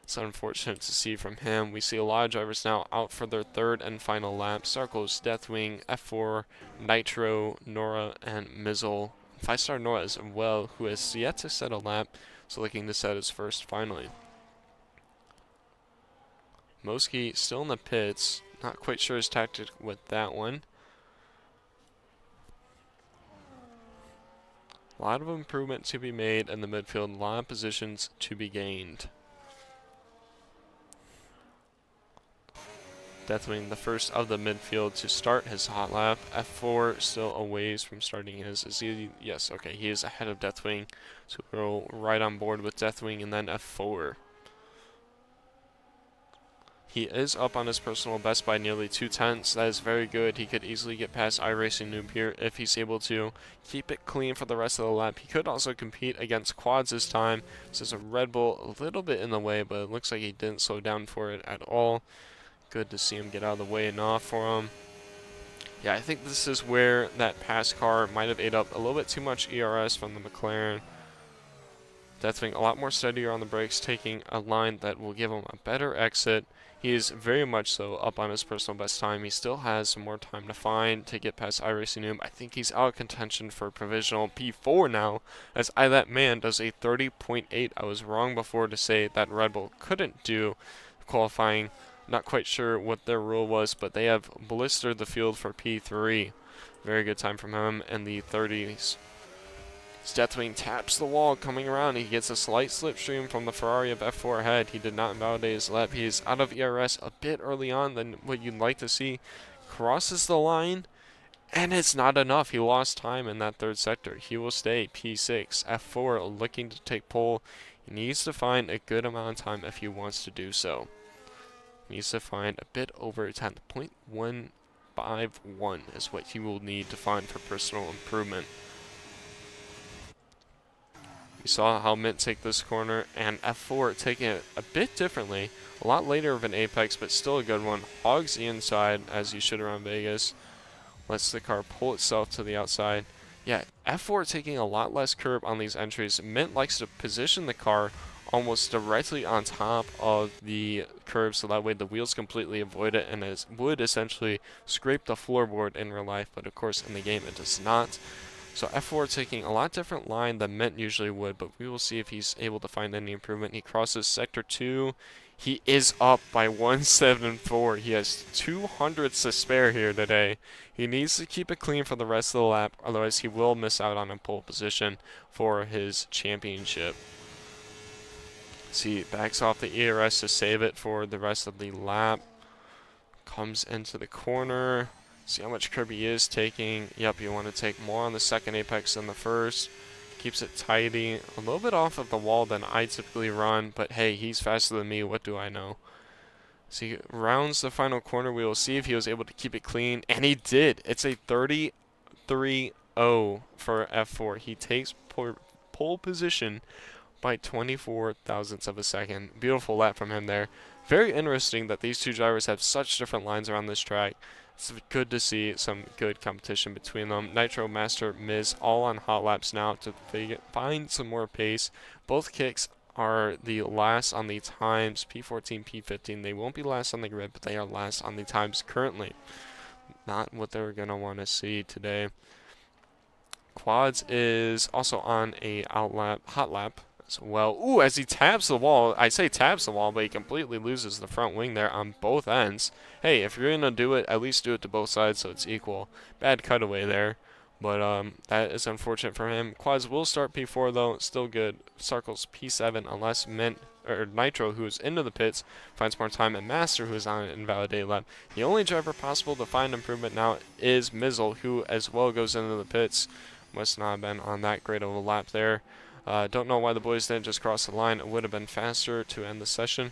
It's unfortunate to see from him. We see a lot of drivers now out for their third and final lap. Sarkos, Deathwing, F4, Nitro, Nora, and Mizzle. 5-star Nora as well, who has yet to set a lap, so looking to set his first finally. Moski still in the pits. Not quite sure his tactic with that one. A lot of improvement to be made in the midfield, a lot of positions to be gained. Deathwing, the first of the midfield to start his hot lap. F4 still a ways from starting his. Is he? Yes, okay, he is ahead of Deathwing. So we're right on board with Deathwing and then F4. He is up on his personal best by nearly 2/10. That is very good. He could easily get past iRacing Noob here if he's able to keep it clean for the rest of the lap. He could also compete against quads this time. This is a Red Bull a little bit in the way, but it looks like he didn't slow down for it at all. Good to see him get out of the way and off for him. Yeah, I think this is where that pass car might have ate up a little bit too much ERS from the McLaren. Deathwing a lot more steadier on the brakes, taking a line that will give him a better exit. He is very much so up on his personal best time. He still has some more time to find to get past iRacing Noob. I think he's out of contention for provisional P4 now, as That Man does a 30.8. I was wrong before to say that Red Bull couldn't do qualifying. Not quite sure what their rule was, but they have blistered the field for P3. Very good time from him in the 30s. Deathwing taps the wall coming around. He gets a slight slipstream from the Ferrari of F4 ahead. He did not invalidate his lap. He is out of ERS a bit early on than what you'd like to see. Crosses the line, and it's not enough. He lost time in that third sector. He will stay P6. F4 looking to take pole. He needs to find a good amount of time if he wants to do so. He needs to find a bit over a 10th. 0.151 is what he will need to find for personal improvement. We saw how Mint take this corner, and F4 taking it a bit differently. A lot later of an apex, but still a good one. Hogs the inside, as you should around Vegas. Lets the car pull itself to the outside. Yeah, F4 taking a lot less curb on these entries. Mint likes to position the car almost directly on top of the curb, so that way the wheels completely avoid it, and it would essentially scrape the floorboard in real life, but of course in the game it does not. So F4 taking a lot different line than Mint usually would, but we will see if he's able to find any improvement. He crosses Sector 2. He is up by 174. He has 200ths to spare here today. He needs to keep it clean for the rest of the lap, otherwise he will miss out on a pole position for his championship. See, backs off the ERS to save it for the rest of the lap. Comes into the corner. See how much curb he is taking. Yep, you want to take more on the second apex than the first. Keeps it tidy. A little bit off of the wall than I typically run, but hey, he's faster than me. What do I know? As he rounds the final corner, we will see if he was able to keep it clean, and he did. It's a 33-0 for F4. He takes pole position by 24 thousandths of a second. Beautiful lap from him there. Very interesting that these two drivers have such different lines around this track. It's good to see some good competition between them. Nitro, Master, Miz all on hot laps now to find some more pace. Both kicks are the last on the times, P14, P15. They won't be last on the grid, but they are last on the times currently. Not what they're going to want to see today. Quads is also on a hot lap as well. Ooh, as he taps the wall. I say taps the wall, but he completely loses the front wing there on both ends. Hey, if you're going to do it, at least do it to both sides so it's equal. Bad cutaway there. But that is unfortunate for him. Quads will start P4 though, still good. Circles P7 unless Nitro, who is into the pits, finds more time, and Master, who is on an invalidated lap. The only driver possible to find improvement now is Mizzle, who as well goes into the pits. Must not have been on that great of a lap there. Don't know why the boys didn't just cross the line. It would have been faster to end the session.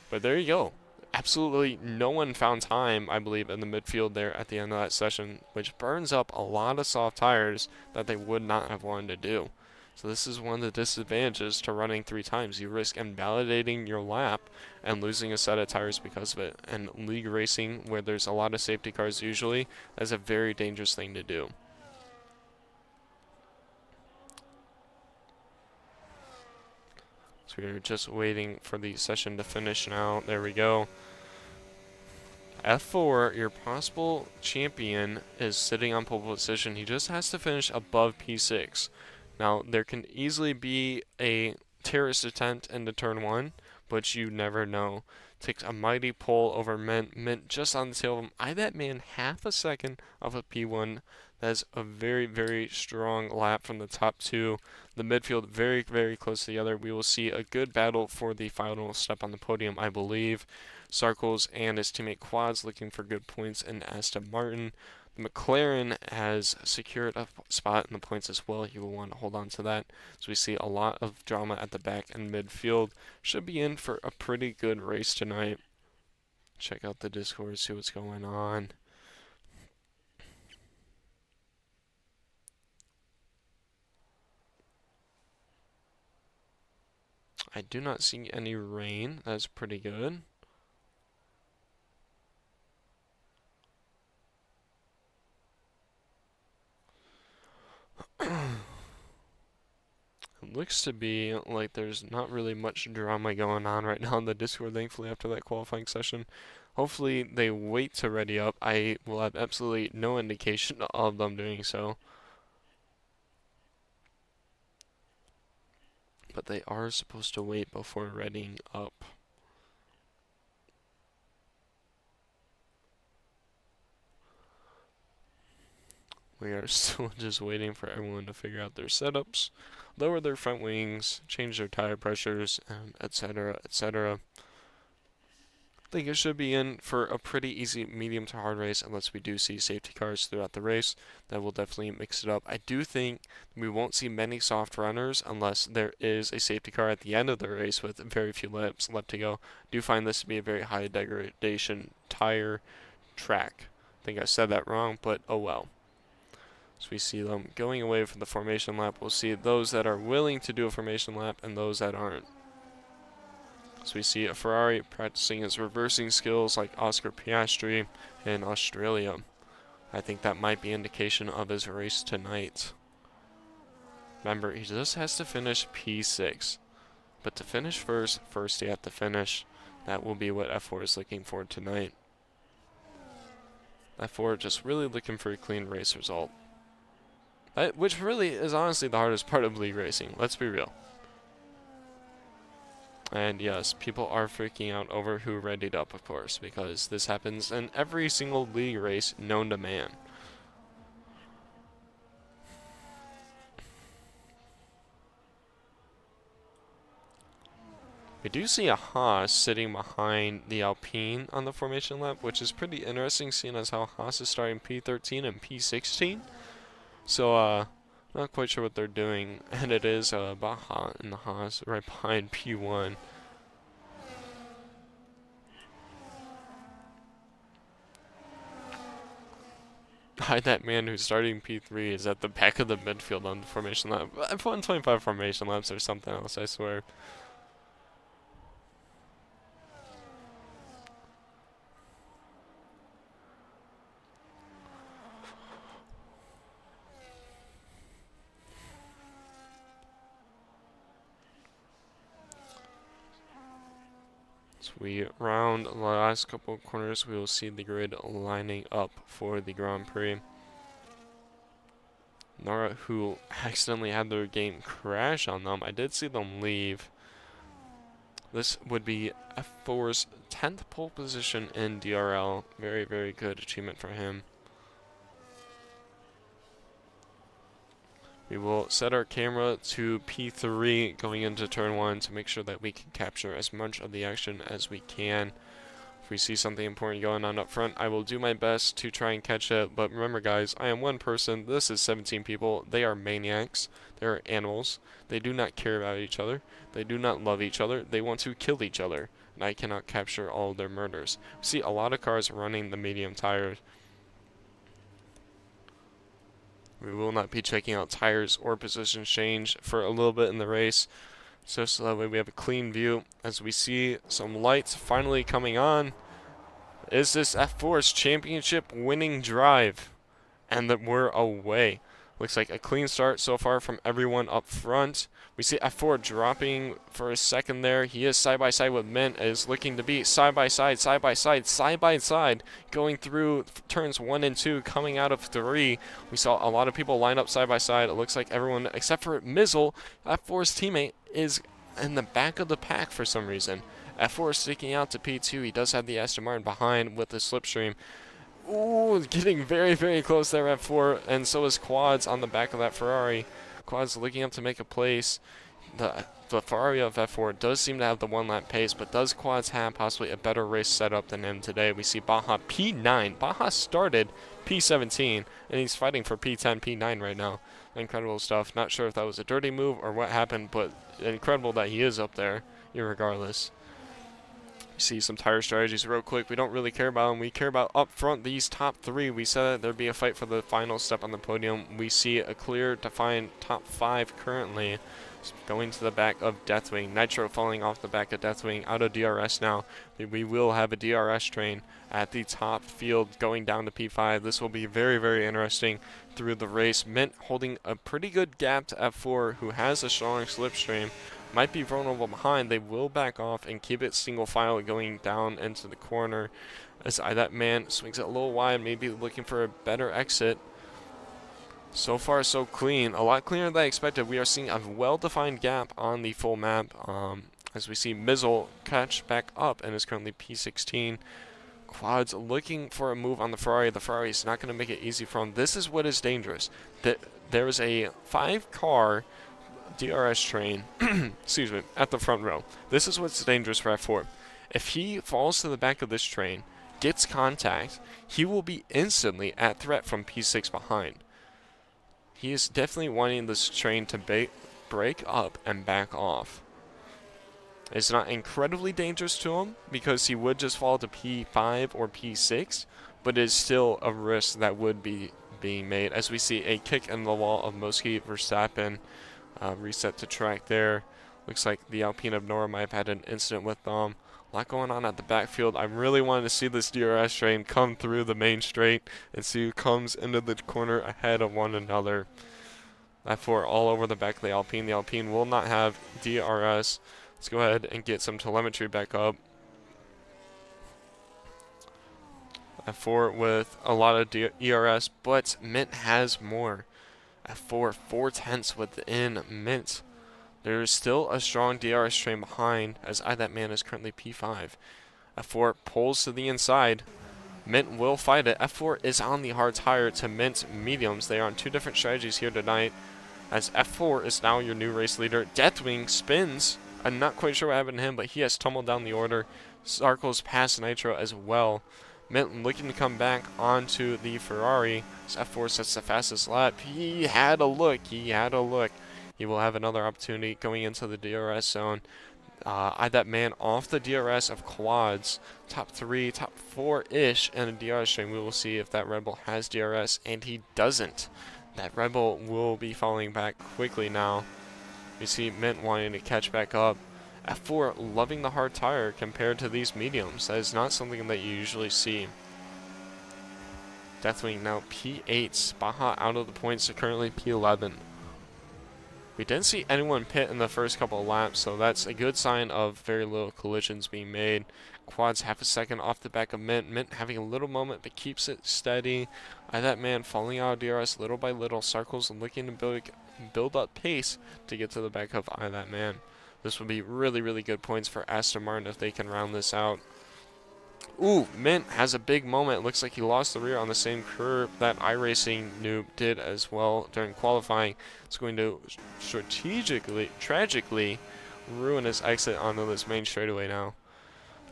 But there you go. Absolutely no one found time, I believe, in the midfield there at the end of that session, which burns up a lot of soft tires that they would not have wanted to do. So this is one of the disadvantages to running 3 times. You risk invalidating your lap and losing a set of tires because of it. And league racing, where there's a lot of safety cars usually, that's a very dangerous thing to do. So we're just waiting for the session to finish now. There we go. F4, your possible champion, is sitting on pole position. He just has to finish above P6. Now, there can easily be a terrorist attempt into turn 1, but you never know. Takes a mighty pull over Mint. Mint just on the tail of him. I bet man half a second off of P1. That is a very, very strong lap from the top 2. The midfield very, very close to the other. We will see a good battle for the final step on the podium, I believe. Sarkles and his teammate Quads looking for good points in Aston Martin. The McLaren has secured a spot in the points as well. He will want to hold on to that. So we see a lot of drama at the back and midfield. Should be in for a pretty good race tonight. Check out the Discord, see what's going on. I do not see any rain. That's pretty good. It looks to be like there's not really much drama going on right now in the Discord, thankfully, after that qualifying session. Hopefully they wait to ready up. I will have absolutely no indication of them doing so. But they are supposed to wait before readying up. We are still just waiting for everyone to figure out their setups, lower their front wings, change their tire pressures, etc., etc. I think it should be in for a pretty easy medium to hard race unless we do see safety cars throughout the race. That will definitely mix it up. I do think we won't see many soft runners unless there is a safety car at the end of the race with very few laps left to go. I do find this to be a very high degradation tire track. I think I said that wrong, but oh well. So we see them going away from the formation lap. We'll see those that are willing to do a formation lap and those that aren't. So we see a Ferrari practicing his reversing skills like Oscar Piastri in Australia. I think that might be indication of his race tonight. Remember, he just has to finish P6. But to finish first he has to finish. That will be what F4 is looking for tonight. F4 just really looking for a clean race result. Which really is honestly the hardest part of league racing, let's be real. And yes, people are freaking out over who readied up, of course, because this happens in every single league race known to man. We do see a Haas sitting behind the Alpine on the formation lap, which is pretty interesting seeing as how Haas is starting P13 and P16. So, not quite sure what they're doing, and it is Baja and the Haas right behind P1. That man who's starting P3 is at the back of the midfield on the formation lap. I've won 25 formation laps or something else, I swear. As we round the last couple of corners, we will see the grid lining up for the Grand Prix. Nara, who accidentally had their game crash on them. I did see them leave. This would be F4's 10th pole position in DRL. Very, very good achievement for him. We will set our camera to P3 going into turn 1 to make sure that we can capture as much of the action as we can. If we see something important going on up front, I will do my best to try and catch it. But remember, guys, I am one person. This is 17 people. They are maniacs. They are animals. They do not care about each other. They do not love each other. They want to kill each other. And I cannot capture all of their murders. We see a lot of cars running the medium tires. We will not be checking out tires or position change for a little bit in the race. So that way we have a clean view as we see some lights finally coming on. Is this F4's championship winning drive? And that we're away. Looks like a clean start so far from everyone up front. We see F4 dropping for a second there. He is side by side with Mint. Is looking to be side by side, side by side, side by side, going through turns 1 and 2, coming out of 3. We saw a lot of people line up side by side. It looks like everyone except for Mizzle, F4's teammate, is in the back of the pack for some reason. F4 is sticking out to P2. He does have the Aston Martin behind with the slipstream. Ooh, getting very, very close there at F4, and so is Quads on the back of that Ferrari. Quads looking up to make a place. The Ferrari of F4 does seem to have the one-lap pace, but does Quads have possibly a better race setup than him today? We see Baja P9. Baja started P17, and he's fighting for P10, P9 right now. Incredible stuff. Not sure if that was a dirty move or what happened, but incredible that he is up there, irregardless. See some tire strategies real quick. We don't really care about them. We care about up front these top 3. We said that there'd be a fight for the final step on the podium. We see a clear defined top 5 currently going to the back of Deathwing. Nitro falling off the back of Deathwing out of DRS now. We will have a DRS train at the top field going down to P5. This will be very, very interesting through the race. Mint holding a pretty good gap to F4, who has a strong slipstream. Might be vulnerable behind. They will back off and keep it single file going down into the corner as that man swings it a little wide, maybe looking for a better exit. So far so clean, a lot cleaner than I expected. We are seeing a well-defined gap on the full map as we see Mizzle catch back up and is currently P16. Quads looking for a move on the Ferrari. The Ferrari is not going to make it easy for him. This is what is dangerous. There is a 5-car DRS train, excuse me, at the front row. This is what's dangerous for F4. If he falls to the back of this train, gets contact, he will be instantly at threat from P6 behind. He is definitely wanting this train to break up and back off. It's not incredibly dangerous to him because he would just fall to P5 or P6, but it is still a risk that would be being made as we see a kick in the wall of Mosky Verstappen. Reset to track there. Looks like the Alpine of Nora might have had an incident with them. A lot going on at the backfield. I really wanted to see this DRS train come through the main straight and see who comes into the corner ahead of one another. F4 all over the back of the Alpine. The Alpine will not have DRS. Let's go ahead and get some telemetry back up. F4 with a lot of ERS, but Mint has more. F4 4/10 within Mint. There is still a strong DRS train behind as that man is currently P5. F4 pulls to the inside. Mint will fight it. F4 is on the hard tire to Mint mediums. They are on 2 different strategies here tonight as F4 is now your new race leader. Deathwing spins. I'm not quite sure what happened to him, but he has tumbled down the order. Sarkles past Nitro as well. Mint looking to come back onto the Ferrari. As F4 sets the fastest lap. He had a look. He will have another opportunity going into the DRS zone. That man off the DRS of quads, top 3, top 4-ish, and a DRS train. We will see if that Red Bull has DRS, and he doesn't. That Red Bull will be falling back quickly now. We see Mint wanting to catch back up. F4 loving the hard tire compared to these mediums. That is not something that you usually see. Deathwing now P8. Baja out of the points, so currently P11. We didn't see anyone pit in the first couple of laps, so that's a good sign of very little collisions being made. Quads half a second off the back of Mint. Mint having a little moment, but keeps it steady. That man falling out of DRS little by little. Circles and looking to build up pace to get to the back of that man. This would be really, really good points for Aston Martin if they can round this out. Ooh, Mint has a big moment. It looks like he lost the rear on the same curve that iRacing noob did as well during qualifying. It's going to tragically ruin his exit onto this main straightaway now.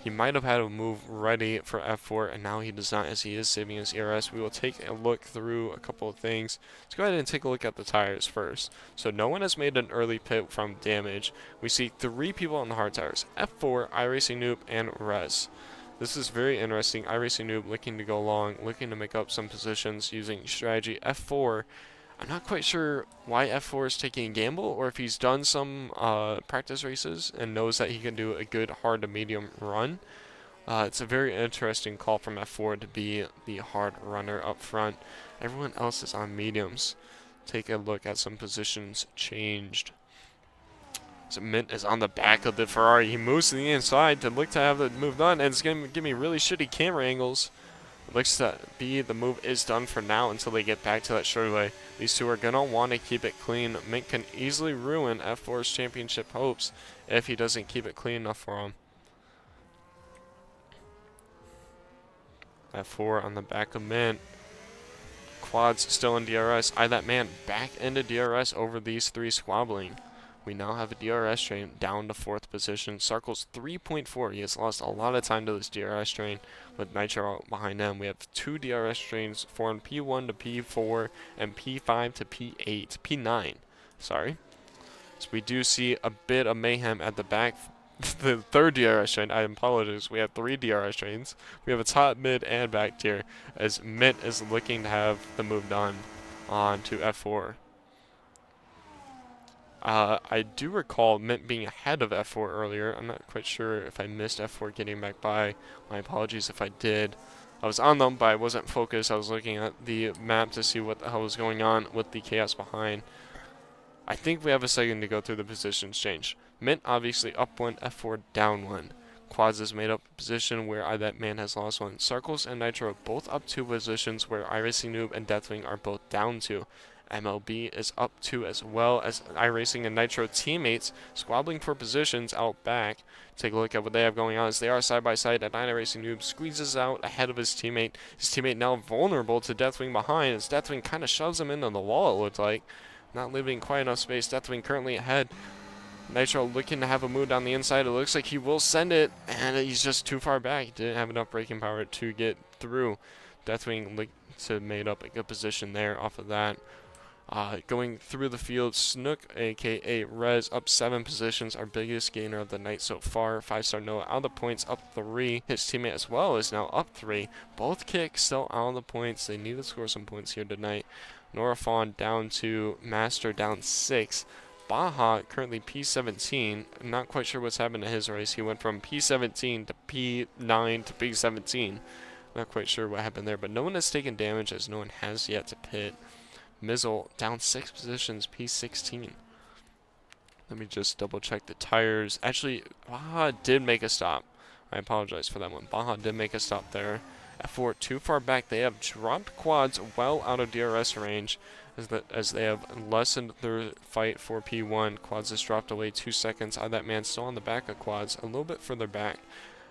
He might have had a move ready for F4, and now he does not, as he is saving his ERS. We will take a look through a couple of things. Let's go ahead and take a look at the tires first. So no one has made an early pit from damage. We see 3 people on the hard tires: F4, iRacing noob, and Rez. This is very interesting. iRacing noob looking to go long, looking to make up some positions using strategy. F4, I'm not quite sure why F4 is taking a gamble, or if he's done some practice races and knows that he can do a good hard to medium run. It's a very interesting call from F4 to be the hard runner up front. Everyone else is on mediums. Take a look at some positions changed. So Mint is on the back of the Ferrari. He moves to the inside to look to have the move done, and it's going to give me really shitty camera angles. It looks to be the move is done for now until they get back to that straightaway. These two are going to want to keep it clean. Mint can easily ruin F4's championship hopes if he doesn't keep it clean enough for him. F4 on the back of Mint. Quads still in DRS. That man back into DRS over these 3 squabbling. We now have a DRS train down to 4th position. Circles 3.4. He has lost a lot of time to this DRS train with Nitro behind them. We have 2 DRS trains formed, P1 to P4 and P5 to P9. Sorry. So we do see a bit of mayhem at the back. The 3rd DRS train, I apologize, we have 3 DRS trains. We have a top, mid, and back tier as Mint is looking to have the move done on to F4. I do recall Mint being ahead of F4 earlier. I'm not quite sure if I missed F4 getting back by. My apologies if I did. I was on them, but I wasn't focused. I was looking at the map to see what the hell was going on with the chaos behind. I think we have a second to go through the positions change. Mint obviously up 1, F4 down 1. Quads is made up a position where that man has lost 1. Circles and Nitro both up 2 positions where iRacing Noob and Deathwing are both down 2. MLB is up 2 as well as iRacing and Nitro teammates squabbling for positions out back. Take a look at what they have going on as they are side by side, and iRacing Noob squeezes out ahead of his teammate. His teammate now vulnerable to Deathwing behind as Deathwing kind of shoves him into the wall, it looked like. Not leaving quite enough space. Deathwing currently ahead. Nitro looking to have a move down the inside. It looks like he will send it, and he's just too far back. He didn't have enough braking power to get through. Deathwing made up a good position there off of that. Going through the field, Snook, aka Rez, up 7 positions, our biggest gainer of the night so far. 5-star Noah out of the points, up 3. His teammate as well is now up 3. Both kicks still out of the points. They need to score some points here tonight. Nora Fawn down 2, Master down 6. Baja currently P17. I'm not quite sure what's happened to his race. He went from P17 to P9 to P17. Not quite sure what happened there, but no one has taken damage as no one has yet to pit. Mizzle down 6 positions, P16. Let me just double check the tires. Actually, Baja did make a stop. I apologize for that one. Baja did make a stop there. F4 too far back. They have dropped quads well out of DRS range as they have lessened their fight for P1. Quads has dropped away 2 seconds. That man still on the back of quads, a little bit further back.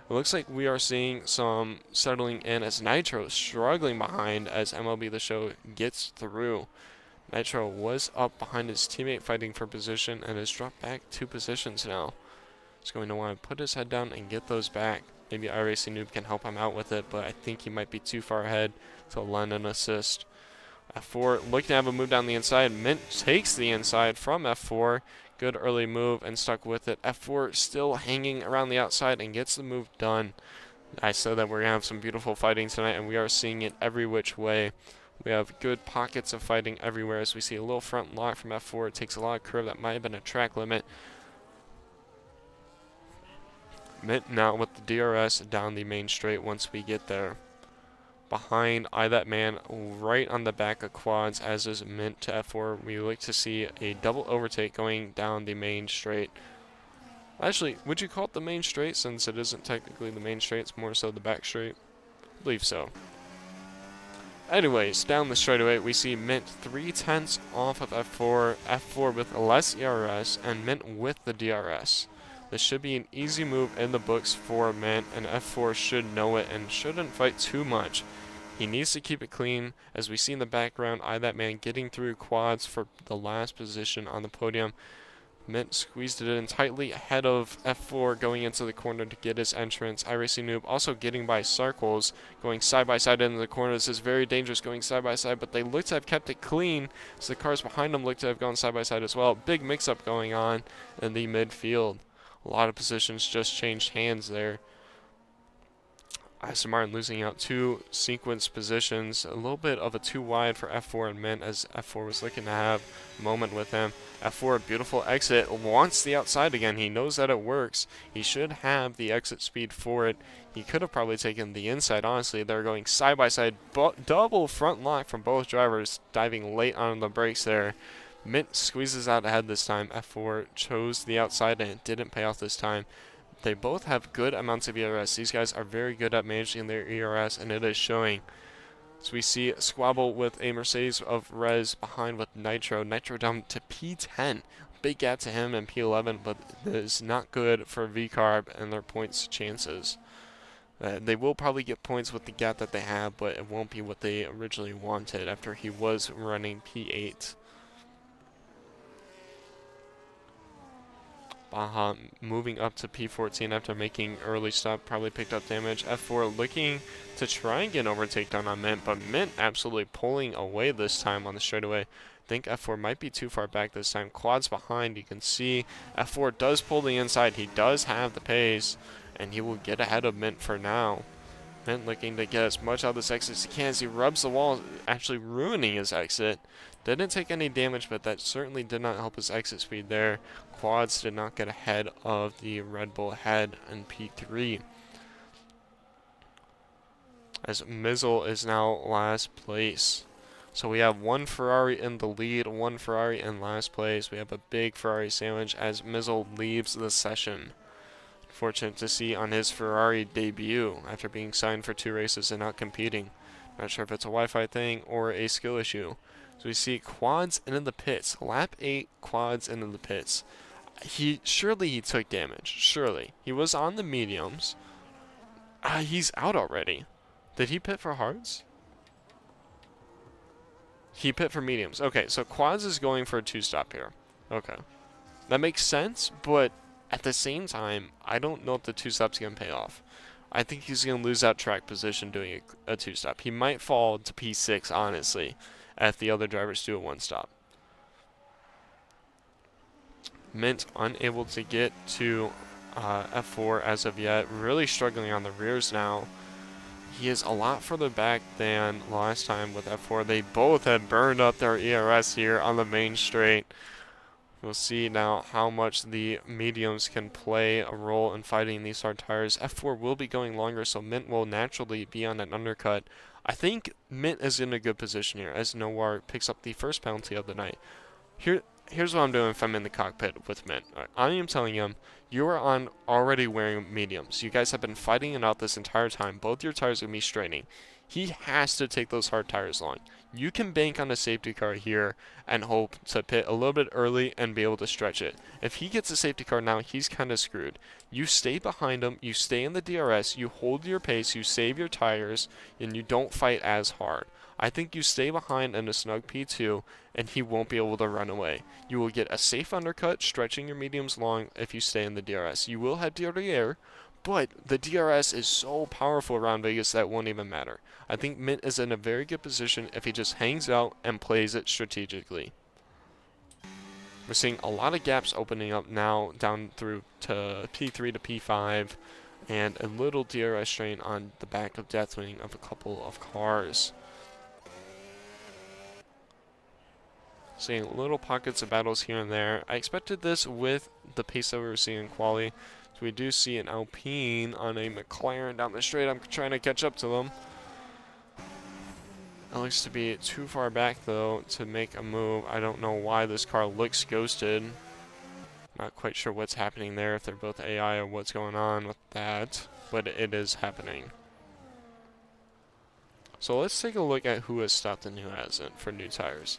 It looks like we are seeing some settling in as Nitro is struggling behind as MLB The Show gets through. Nitro was up behind his teammate fighting for position and has dropped back 2 positions now. He's going to want to put his head down and get those back. Maybe iRacing Noob can help him out with it, but I think he might be too far ahead to lend an assist. F4 looking to have a move down the inside. Mint takes the inside from F4. Good early move and stuck with it. F4 still hanging around the outside and gets the move done. I said that we're going to have some beautiful fighting tonight, and we are seeing it every which way. We have good pockets of fighting everywhere as we see a little front lock from F4. It takes a lot of curve. That might have been a track limit. Mint now with the DRS down the main straight once we get there. Behind eye that man right on the back of quads, as is Mint to F4. We look to see a double overtake going down the main straight. Actually, would you call it the main straight since it isn't technically the main straight, it's more so the back straight? I believe so. Anyways, down the straightaway, we see Mint 3/10 off of F4, F4 with less ERS, and Mint with the DRS. This should be an easy move in the books for Mint, and F4 should know it and shouldn't fight too much. He needs to keep it clean, as we see in the background, eye that man getting through quads for the last position on the podium. Mint squeezed it in tightly ahead of F4 going into the corner to get his entrance. iRacing Noob also getting by Sarkles, going side by side into the corner. This is very dangerous going side by side, but they look to have kept it clean, so the cars behind them look to have gone side by side as well. Big mix-up going on in the midfield. A lot of positions just changed hands there. Aston Martin losing out 2 sequence positions. A little bit of a too wide for F4 and Mint, as F4 was looking to have a moment with him. F4, beautiful exit, wants the outside again. He knows that it works. He should have the exit speed for it. He could have probably taken the inside, honestly. They're going side by side, double front lock from both drivers, diving late on the brakes there. Mint squeezes out ahead this time. F4 chose the outside and it didn't pay off this time. They both have good amounts of ERS. These guys are very good at managing their ERS, and it is showing. So we see Squabble with a Mercedes of Rez behind with Nitro. Nitro down to P10. Big gap to him and P11, but it is not good for VCarb and their points chances. They will probably get points with the gap that they have, but it won't be what they originally wanted after he was running P8. Baja moving up to P14 after making early stop, probably picked up damage. F4 looking to try and get an overtake down on Mint, but Mint absolutely pulling away this time on the straightaway. I think F4 might be too far back this time. Quads behind, you can see F4 does pull the inside. He does have the pace, and he will get ahead of Mint for now. Mint looking to get as much out of this exit as he can as he rubs the wall, actually ruining his exit. Didn't take any damage, but that certainly did not help his exit speed there. Quads did not get ahead of the Red Bull head in P3. As Mizzle is now last place. So we have one Ferrari in the lead, one Ferrari in last place. We have a big Ferrari sandwich as Mizzle leaves the session. Fortunate to see on his Ferrari debut after being signed for 2 races and not competing. Not sure if it's a Wi-Fi thing or a skill issue. So we see quads into the pits. Lap 8, quads into the pits. Surely he took damage. Surely. He was on the mediums. He's out already. Did he pit for hards? He pit for mediums. Okay, so quads is going for a 2-stop here. Okay. That makes sense, but at the same time, I don't know if the 2-stop's going to pay off. I think he's going to lose that track position doing a 2-stop. He might fall to P6, honestly, if the other drivers do a 1-stop. Mint unable to get to F4 as of yet. Really struggling on the rears now. He is a lot further back than last time with F4. They both have burned up their ERS here on the main straight. We'll see now how much the mediums can play a role in fighting these hard tires. F4 will be going longer, so Mint will naturally be on an undercut. I think Mint is in a good position here as Nowar picks up the first penalty of the night. Here's what I'm doing if I'm in the cockpit with Mint. I am telling him, you are already wearing mediums. You guys have been fighting it out this entire time. Both your tires are going to be straining. He has to take those hard tires long. You can bank on a safety car here and hope to pit a little bit early and be able to stretch it. If he gets a safety car now, he's kind of screwed. You stay behind him, you stay in the DRS, you hold your pace, you save your tires, and you don't fight as hard. I think you stay behind in a snug P2, and he won't be able to run away. You will get a safe undercut, stretching your mediums long if you stay in the DRS. You will have DRS, But the DRS is so powerful around Vegas that it won't even matter. I think Mint is in a very good position if he just hangs out and plays it strategically. We're seeing a lot of gaps opening up now down through to P3 to P5 and a little DRS strain on the back of Deathwing of a couple of cars. Seeing little pockets of battles here and there. I expected this with the pace that we were seeing in quali. So we do see an Alpine on a McLaren down the straight. I'm trying to catch up to them. It looks to be too far back though to make a move. I don't know why this car looks ghosted. Not quite sure what's happening there, if they're both AI or what's going on with that, but it is happening. So let's take a look at who has stopped and who hasn't for new tires.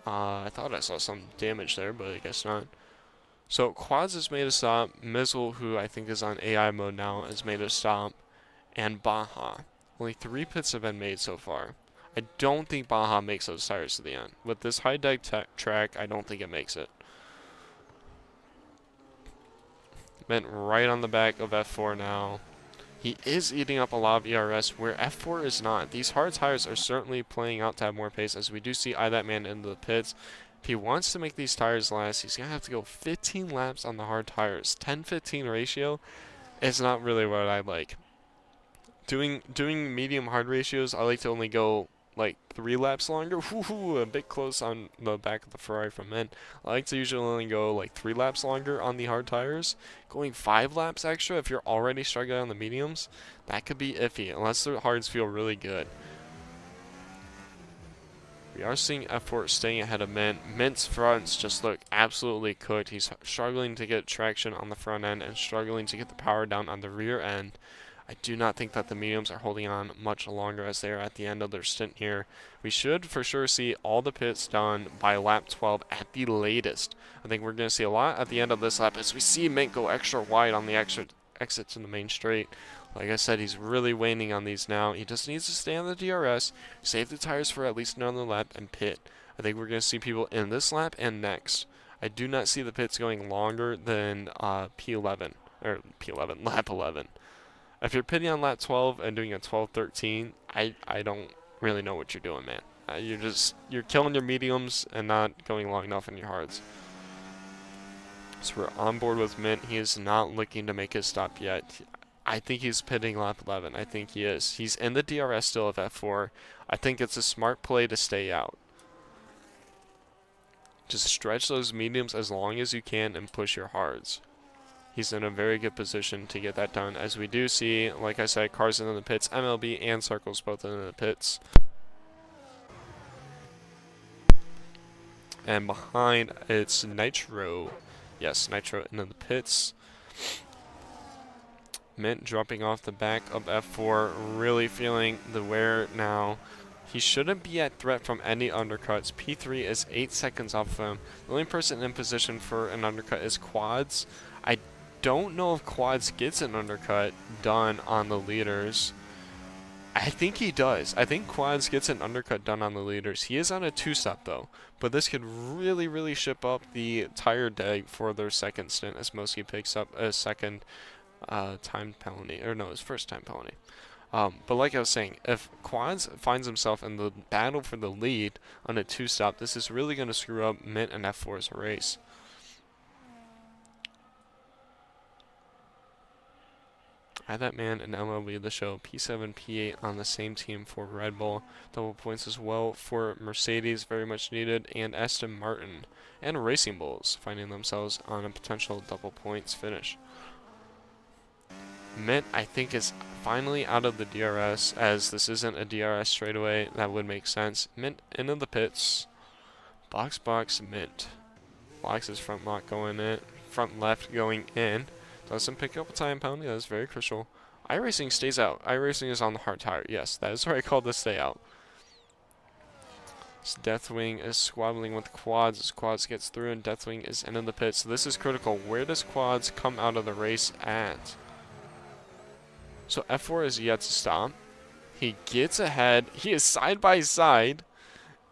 I thought I saw some damage there, but I guess not. So Quads has made a stop. Mizzle, who I think is on AI mode now, has made a stop. And Baja. Only 3 pits have been made so far. I don't think Baja makes those tires to the end. With this high deck track, I don't think it makes it. Bent right on the back of F4 now. He is eating up a lot of ERS, where F4 is not. These hard tires are certainly playing out to have more pace, as we do see that man into the pits. If he wants to make these tires last, he's going to have to go 15 laps on the hard tires. 10-15 ratio is not really what I like. Doing medium hard ratios, I like to only go like 3 laps longer. Woohoo, a bit close on the back of the Ferrari from Mint. I like to usually only go like 3 laps longer on the hard tires. Going 5 laps extra if you're already struggling on the mediums, that could be iffy unless the hards feel really good. We are seeing F4 staying ahead of Mint. Mint's fronts just look absolutely cooked. He's struggling to get traction on the front end and struggling to get the power down on the rear end. I do not think that the mediums are holding on much longer as they are at the end of their stint here. We should for sure see all the pits done by lap 12 at the latest. I think we're going to see a lot at the end of this lap as we see Mint go extra wide on the exits in the main straight. Like I said, he's really waning on these now. He just needs to stay on the DRS, save the tires for at least another lap, and pit. I think we're going to see people in this lap and next. I do not see the pits going longer than P11, or P11, lap 11. If you're pitting on lap 12 and doing a 12-13, I don't really know what you're doing, man. You're killing your mediums and not going long enough in your hards. So we're on board with Mint. He is not looking to make his stop yet. I think he's pitting lap 11. I think he is. He's in the DRS still of F4. I think it's a smart play to stay out. Just stretch those mediums as long as you can and push your hards. He's in a very good position to get that done, as we do see, like I said, cars in the pits, MLB and Circles both in the pits. And behind, it's Nitro. Yes, Nitro into the pits. Mint dropping off the back of F4, really feeling the wear now. He shouldn't be at threat from any undercuts. P3 is 8 seconds off of him. The only person in position for an undercut is Quads. I don't know if Quads gets an undercut done on the leaders. I think he does. I think Quads gets an undercut done on the leaders. He is on a 2-stop though, but this could really ship up the tire dag for their second stint, as Mosky picks up a second time penalty, or no, his first time penalty. But like I was saying, if Quads finds himself in the battle for the lead on a 2-stop, this is really going to screw up Mint and F4's race. That man and MLB the show, P7, P8 on the same team for Red Bull. Double points as well for Mercedes, very much needed, and Aston Martin. And Racing Bulls finding themselves on a potential double points finish. Mint, I think, is finally out of the DRS, as this isn't a DRS straightaway. That would make sense. Mint into the pits. Box, Mint. Blocks his front lock going in. Front left going in. Doesn't pick up a time penalty. That is very crucial. iRacing stays out. iRacing is on the hard tire. Yes, that is why I called this stay out. So Deathwing is squabbling with Quads as Quads gets through, and Deathwing is into the pit. So this is critical. Where does Quads come out of the race at? So F4 is yet to stop. He gets ahead. He is side by side.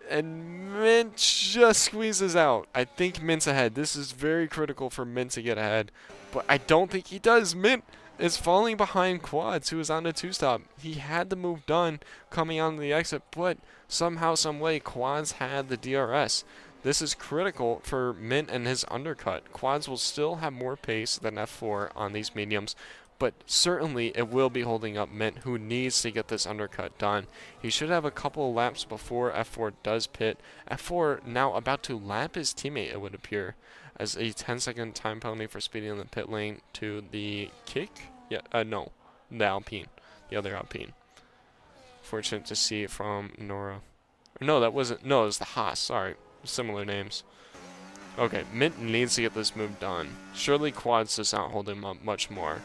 And Mint just squeezes out. I think Mint's ahead. This is very critical for Mint to get ahead. But I don't think he does. Mint is falling behind Quads, who is on a two-stop. He had the move done coming on the exit, but somehow, some way, Quads had the DRS. This is critical for Mint and his undercut. Quads will still have more pace than F4 on these mediums, but certainly it will be holding up Mint, who needs to get this undercut done. He should have a couple of laps before F4 does pit. F4 now about to lap his teammate, it would appear, as a 10-second time penalty for speeding in the pit lane to the kick. Yeah, no, the Alpine, the other Alpine. Fortunate to see from Nora. No, that wasn't. No, it was the Haas. Sorry, similar names. Okay, Mint needs to get this move done. Surely Quads does not hold him up much more.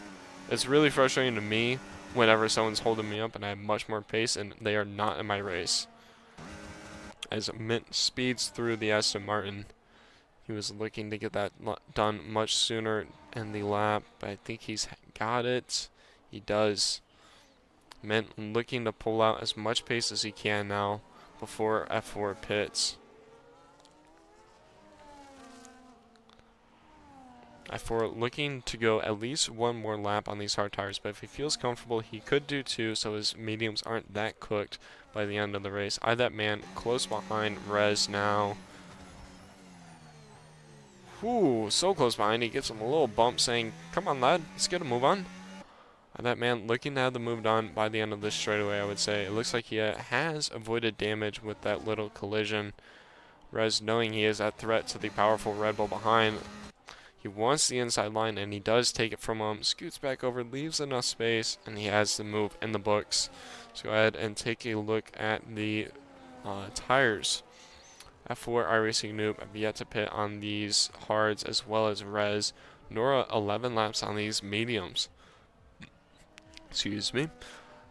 It's really frustrating to me whenever someone's holding me up and I have much more pace and they are not in my race. As Mint speeds through the Aston Martin, he was looking to get that done much sooner in the lap, but I think he's got it. He does. Mint looking to pull out as much pace as he can now before F4 pits. F4 looking to go at least one more lap on these hard tires, but if he feels comfortable, he could do two, so his mediums aren't that cooked by the end of the race. That man close behind Rez now. Whew, so close behind. He gets him a little bump saying, come on, lad, let's get a move on. That man looking to have the move done by the end of this straightaway, I would say. It looks like he has avoided damage with that little collision. Rez, knowing he is a threat to the powerful Red Bull behind, he wants the inside line, and he does take it from him. Scoots back over, leaves enough space, and he has the move in the books. Let's go ahead and take a look at the tires. F4 iRacing Noob have yet to pit on these hards as well as Rez. Nora 11 laps on these mediums. Excuse me.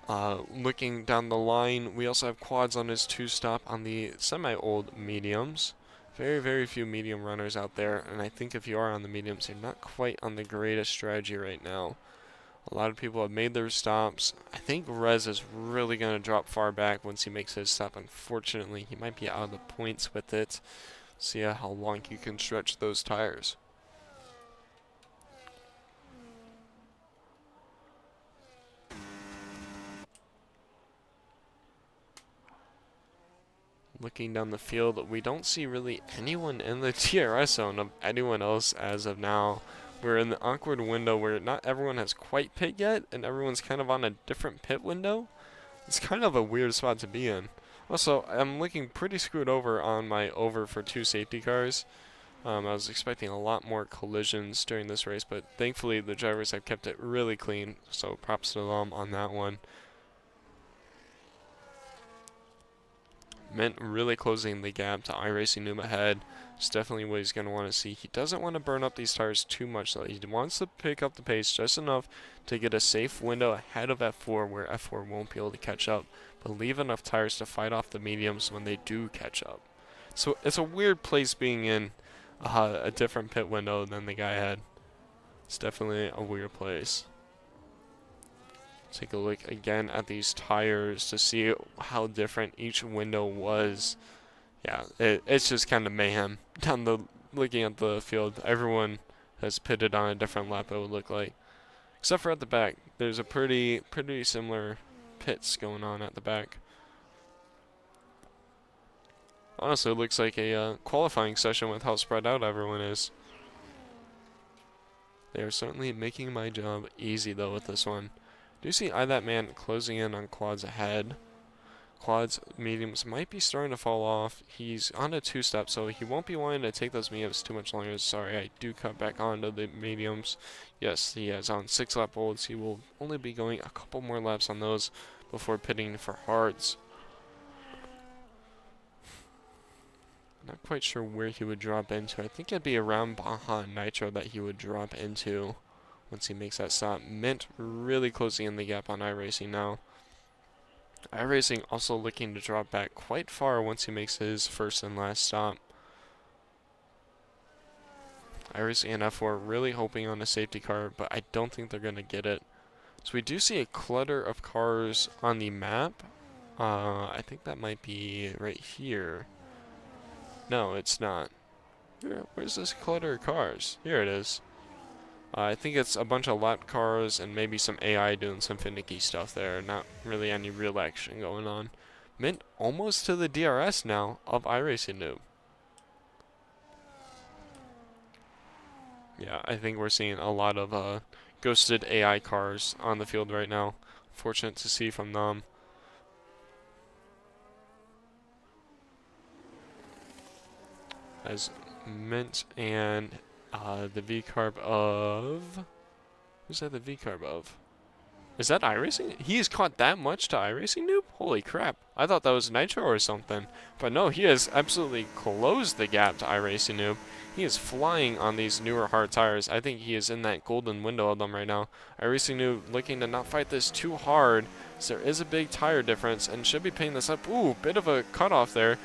Looking down the line, we also have Quads on his two-stop on the semi-old mediums. Very, very few medium runners out there, and I think if you are on the mediums, you're not quite on the greatest strategy right now. A lot of people have made their stops. I think Rez is really going to drop far back once he makes his stop. Unfortunately, he might be out of the points with it. See how long you can stretch those tires. Looking down the field, we don't see really anyone in the DRS zone of anyone else as of now. We're in the awkward window where not everyone has quite pit yet, and everyone's kind of on a different pit window. It's kind of a weird spot to be in. Also, I'm looking pretty screwed over on my over for 2 safety cars. I was expecting a lot more collisions during this race, but thankfully the drivers have kept it really clean, so props to them on that one. Mint really closing the gap to iRacing Noob ahead. It's definitely what he's going to want to see. He doesn't want to burn up these tires too much, though. He wants to pick up the pace just enough to get a safe window ahead of F4 where F4 won't be able to catch up, but leave enough tires to fight off the mediums when they do catch up. So it's a weird place being in a different pit window than the guy had. It's definitely a weird place. Take a look again at these tires to see how different each window was. Yeah, it's just kind of mayhem down the looking at the field. Everyone has pitted on a different lap, it would look like, except for at the back. There's a pretty similar pits going on at the back. Honestly, it looks like a qualifying session with how spread out everyone is. They are certainly making my job easy though with this one. Do you see that man closing in on Quads ahead? Quads mediums might be starting to fall off. He's on a 2-step, so he won't be wanting to take those mediums too much longer. Sorry, I do cut back onto the mediums. Yes, he is on 6-lap olds. He will only be going a couple more laps on those before pitting for hards. Not quite sure where he would drop into. I think it'd be around Baja Nitro that he would drop into once he makes that stop. Mint really closing in the gap on iRacing now. iRacing also looking to drop back quite far once he makes his first and last stop. iRacing and F4 really hoping on a safety car, but I don't think they're going to get it. So we do see a clutter of cars on the map. I think that might be right here. No, it's not. Where's this clutter of cars? Here it is. I think it's a bunch of lap cars and maybe some AI doing some finicky stuff there. Not really any real action going on. Mint almost to the DRS now of iRacing Noob. Yeah, I think we're seeing a lot of ghosted AI cars on the field right now. Fortunate to see from them. As Mint and the V-carb of... Who's that the V-carb of? Is that iRacing? He's caught that much to iRacing Noob? Holy crap. I thought that was Nitro or something. But no, he has absolutely closed the gap to iRacing Noob. He is flying on these newer hard tires. I think he is in that golden window of them right now. iRacing Noob looking to not fight this too hard. So there is a big tire difference and should be picking this up. Ooh, bit of a cutoff there.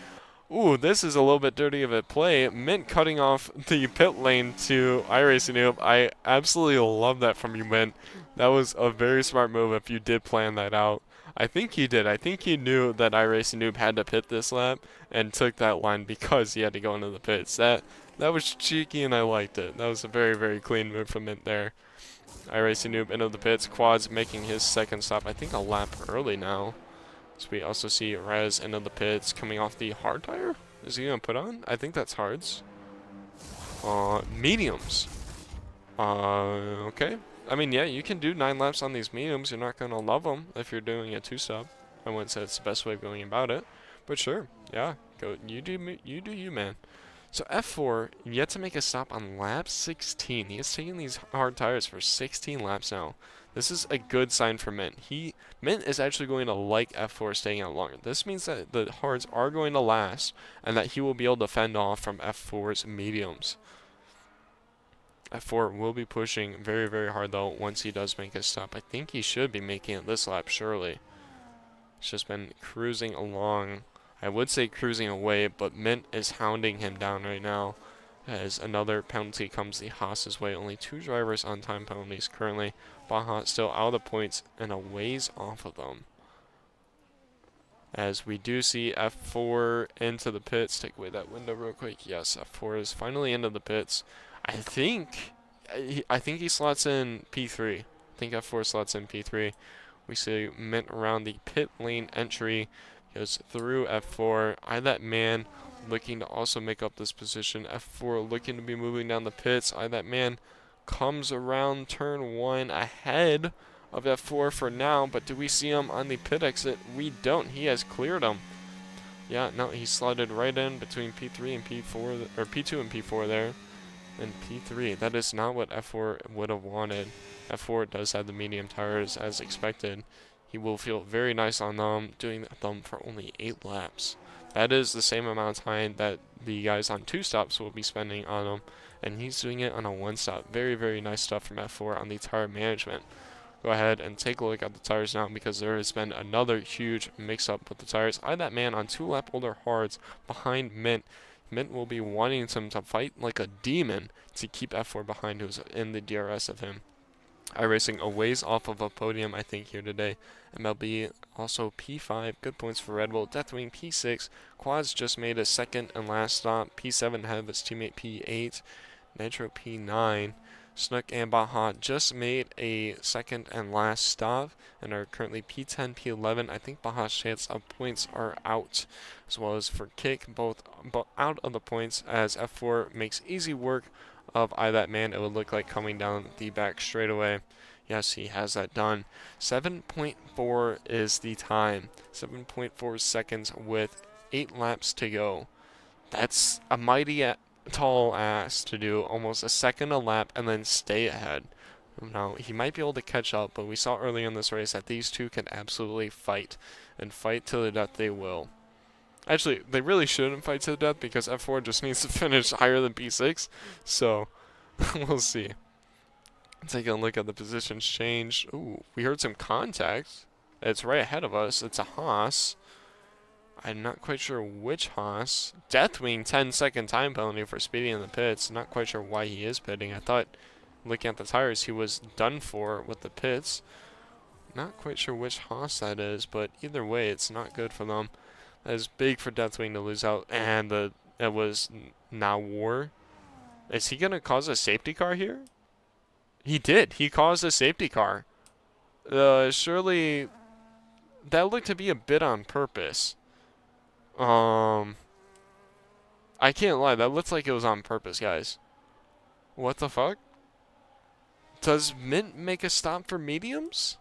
Ooh, this is a little bit dirty of a play. Mint cutting off the pit lane to iRacing Noob. I absolutely love that from you, Mint. That was a very smart move if you did plan that out. I think he did. I think he knew that iRacing Noob had to pit this lap and took that line because he had to go into the pits. That was cheeky and I liked it. That was a very, very clean move from Mint there. iRacing Noob into the pits. Quads making his second stop. I think a lap early now. So we also see Rez into the pits coming off the hard tire. Is he going to put on? I think that's hards. Mediums. Okay. I mean, yeah, you can do 9 laps on these mediums. You're not going to love them if you're doing a 2-stop. I wouldn't say it's the best way of going about it. But sure, yeah. Go. You do you, man. So F4 yet to make a stop on lap 16. He is taking these hard tires for 16 laps now. This is a good sign for Mint. Mint is actually going to like F4 staying out longer. This means that the hards are going to last and that he will be able to fend off from F4's mediums. F4 will be pushing very, very hard though once he does make his stop. I think he should be making it this lap, surely. It's just been cruising along. I would say cruising away, but Mint is hounding him down right now. As another penalty comes the Haas's way. Only 2 drivers on time penalties currently. Baja still out of the points and a ways off of them. As we do see F4 into the pits. Take away that window real quick. Yes, F4 is finally into the pits. I think he slots in P3. I think F4 slots in P3. We see Mint around the pit lane entry. Goes through F4. That man looking to also make up this position. F4 looking to be moving down the pits. That man comes around turn 1 ahead of F4 for now, but do we see him on the pit exit? We don't. He has cleared him. Yeah, no, he slotted right in between P3 and P4, or P2 and P4 there. And P3, that is not what F4 would have wanted. F4 does have the medium tires as expected. He will feel very nice on them, doing them for only 8 laps. That is the same amount of time that the guys on 2 stops will be spending on them, and he's doing it on a 1 stop. Very, very nice stuff from F4 on the tire management. Go ahead and take a look at the tires now because there has been another huge mix-up with the tires. That man on 2 lap older hards behind Mint. Mint will be wanting him to fight like a demon to keep F4 behind, who's in the DRS of him. iRacing a ways off of a podium, I think, here today. MLB also P5. Good points for Red Bull. Deathwing P6. Quads just made a second and last stop. P7 ahead of his teammate P8. Nitro P9. Snook and Baja just made a second and last stop and are currently P10, P11. I think Baja's chance of points are out, as well as for Kick, both out of the points as F4 makes easy work of that man. It would look like coming down the back straightaway. Yes, he has that done. 7.4 is the time. 7.4 seconds with 8 laps to go. That's a mighty tall ass to do, almost a second a lap and then stay ahead. Now, he might be able to catch up, but we saw earlier in this race that these two can absolutely fight, and fight to the death they will. Actually, they really shouldn't fight to the death because F4 just needs to finish higher than P6, so we'll see. Take a look at the positions change. Ooh, we heard some contact. It's right ahead of us. It's a Haas. I'm not quite sure which Haas. Deathwing, 10-second time penalty for speeding in the pits. Not quite sure why he is pitting. I thought, looking at the tires, he was done for with the pits. Not quite sure which Haas that is, but either way, it's not good for them. That is big for Deathwing to lose out. And it was now War. Is he going to cause a safety car here? He did. He caused a safety car. Surely that looked to be a bit on purpose. Um, I can't lie. That looks like it was on purpose, guys. What the fuck? Does Mint make a stop for mediums?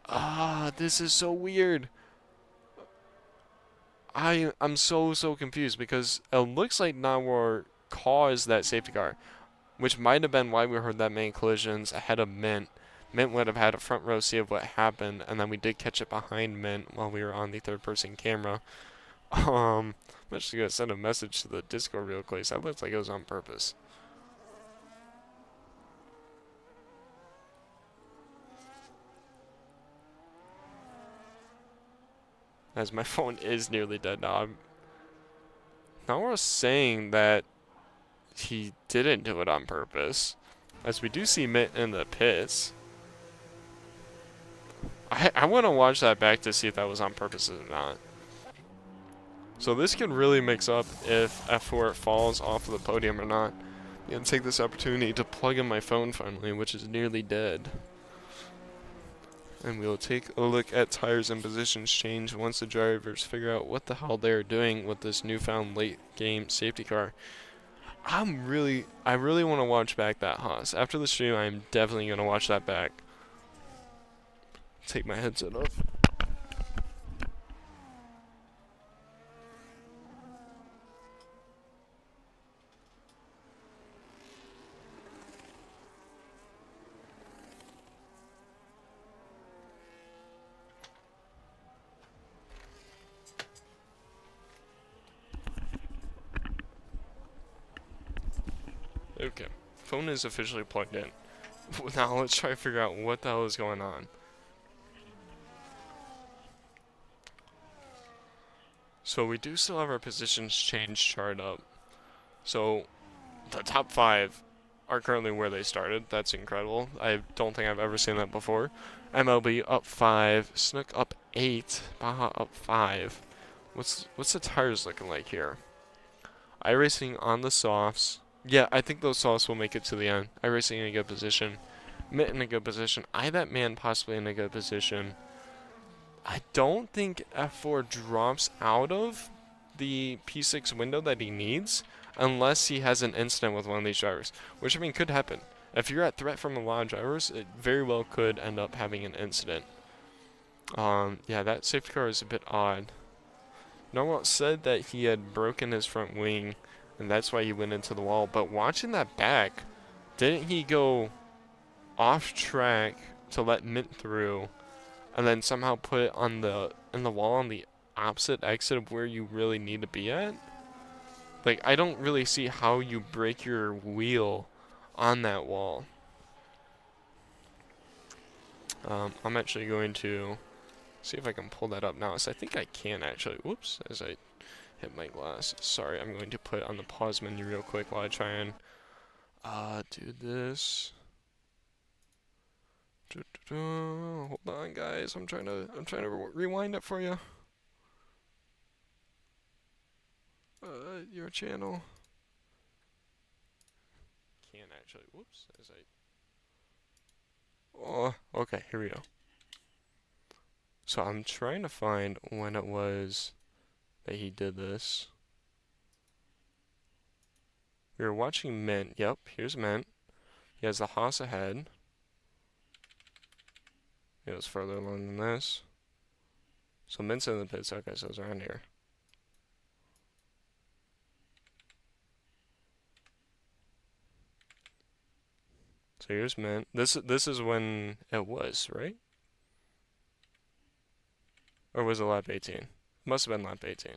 Ah, this is so weird. I'm so confused because it looks like Nawar caused that safety car, which might have been why we heard that many collisions ahead of Mint. Mint would have had a front row see of what happened, and then we did catch it behind Mint while we were on the third-person camera. I'm actually gonna send a message to the Discord real quick. That looks like it was on purpose. As my phone is nearly dead now. Now we're saying that he didn't do it on purpose, as we do see Mint in the pits. I want to watch that back to see if that was on purpose or not. So this could really mix up if F4 falls off of the podium or not. I'm going to take this opportunity to plug in my phone finally, which is nearly dead. And we'll take a look at tires and positions change once the drivers figure out what the hell they're doing with this newfound late game safety car. I really want to watch back that Haas. After the stream, I'm definitely going to watch that back. Take my headset off. Okay, phone is officially plugged in. Now let's try to figure out what the hell is going on. So we do still have our positions change chart up. So the top 5 are currently where they started. That's incredible. I don't think I've ever seen that before. MLB up 5, Snook up 8, Baja up 5. What's the tires looking like here? iRacing on the softs. Yeah, I think those softs will make it to the end. iRacing in a good position. Mitt in a good position. That man possibly in a good position. I don't think F4 drops out of the P6 window that he needs unless he has an incident with one of these drivers, which I mean could happen. If you're at threat from a lot of drivers, it very well could end up having an incident. Yeah, that safety car is a bit odd. Norwell said that he had broken his front wing, and that's why he went into the wall. But watching that back, didn't he go off track to let Mint through, and then somehow put it on in the wall on the opposite exit of where you really need to be at? Like, I don't really see how you break your wheel on that wall. I'm actually going to see if I can pull that up now. So I think I can actually. Whoops, as I hit my glass. Sorry, I'm going to put on the pause menu real quick while I try and do this. Hold on, guys. I'm trying to rewind it for you. Your channel. Can't actually. Whoops. As I. Oh, okay. Here we go. So I'm trying to find when it was that he did this. We were watching Mint. Yep, here's Mint. He has the Haas ahead. It was further along than this. So Mint's in the pits. Okay, so it's around here. So here's Mint. This is when it was, right? Or was it lap 18? Must have been lap 18.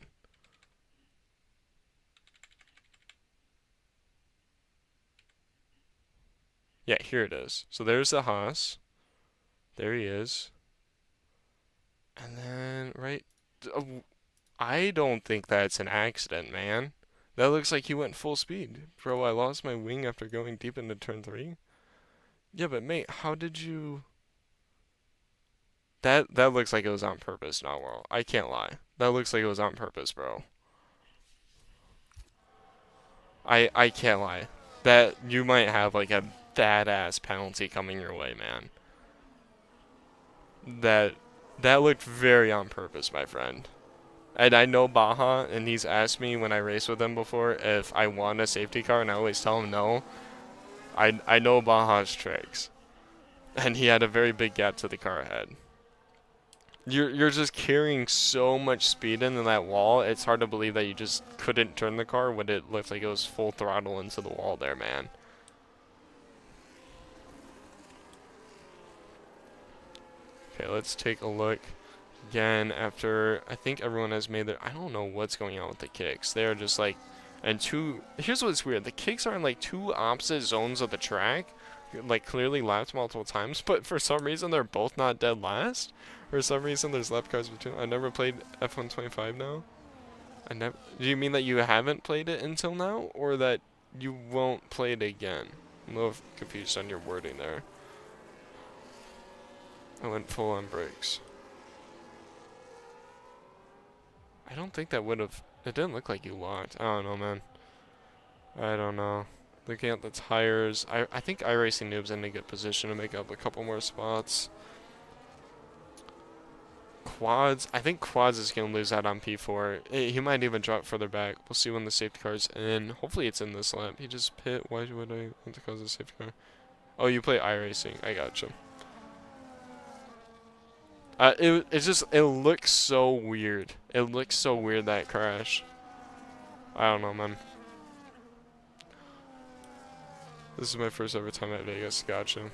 Yeah, here it is. So there's the Haas. There he is. And then, right... I don't think that's an accident, man. That looks like he went full speed. Bro, I lost my wing after going deep into turn 3. Yeah, but mate, how did you... That looks like it was on purpose, not well. I can't lie. That looks like it was on purpose, bro. I can't lie. That you might have like a badass penalty coming your way, man. That looked very on purpose, my friend. And I know Baja, and he's asked me when I race with him before if I want a safety car, and I always tell him no. I know Baja's tricks. And he had a very big gap to the car ahead. You're just carrying so much speed into that wall, it's hard to believe that you just couldn't turn the car when it looked like it was full throttle into the wall there, man. Okay, let's take a look again after I think everyone has made their... I don't know what's going on with the kicks. They're just like... And here's what's weird. The kicks are in like two opposite zones of the track. Like clearly lapped multiple times, but for some reason they're both not dead last. For some reason there's lap cars between. I never played F125 now. Do you mean that you haven't played it until now, or that you won't play it again? I'm a little confused on your wording there. I went full on brakes. I don't think that would have... It didn't look like you locked. I don't know, man. I don't know. Looking at the tires, I think iRacing Noob's in a good position to make up a couple more spots. Quads, I think Quads is going to lose out on P4. He might even drop further back. We'll see when the safety car's in. Hopefully it's in this lap. He just pit. Why would I want to cause a safety car? Oh, you play iRacing. I gotcha. It looks so weird. It looks so weird, that crash. I don't know, man. This is my first ever time at Vegas. Gotcha.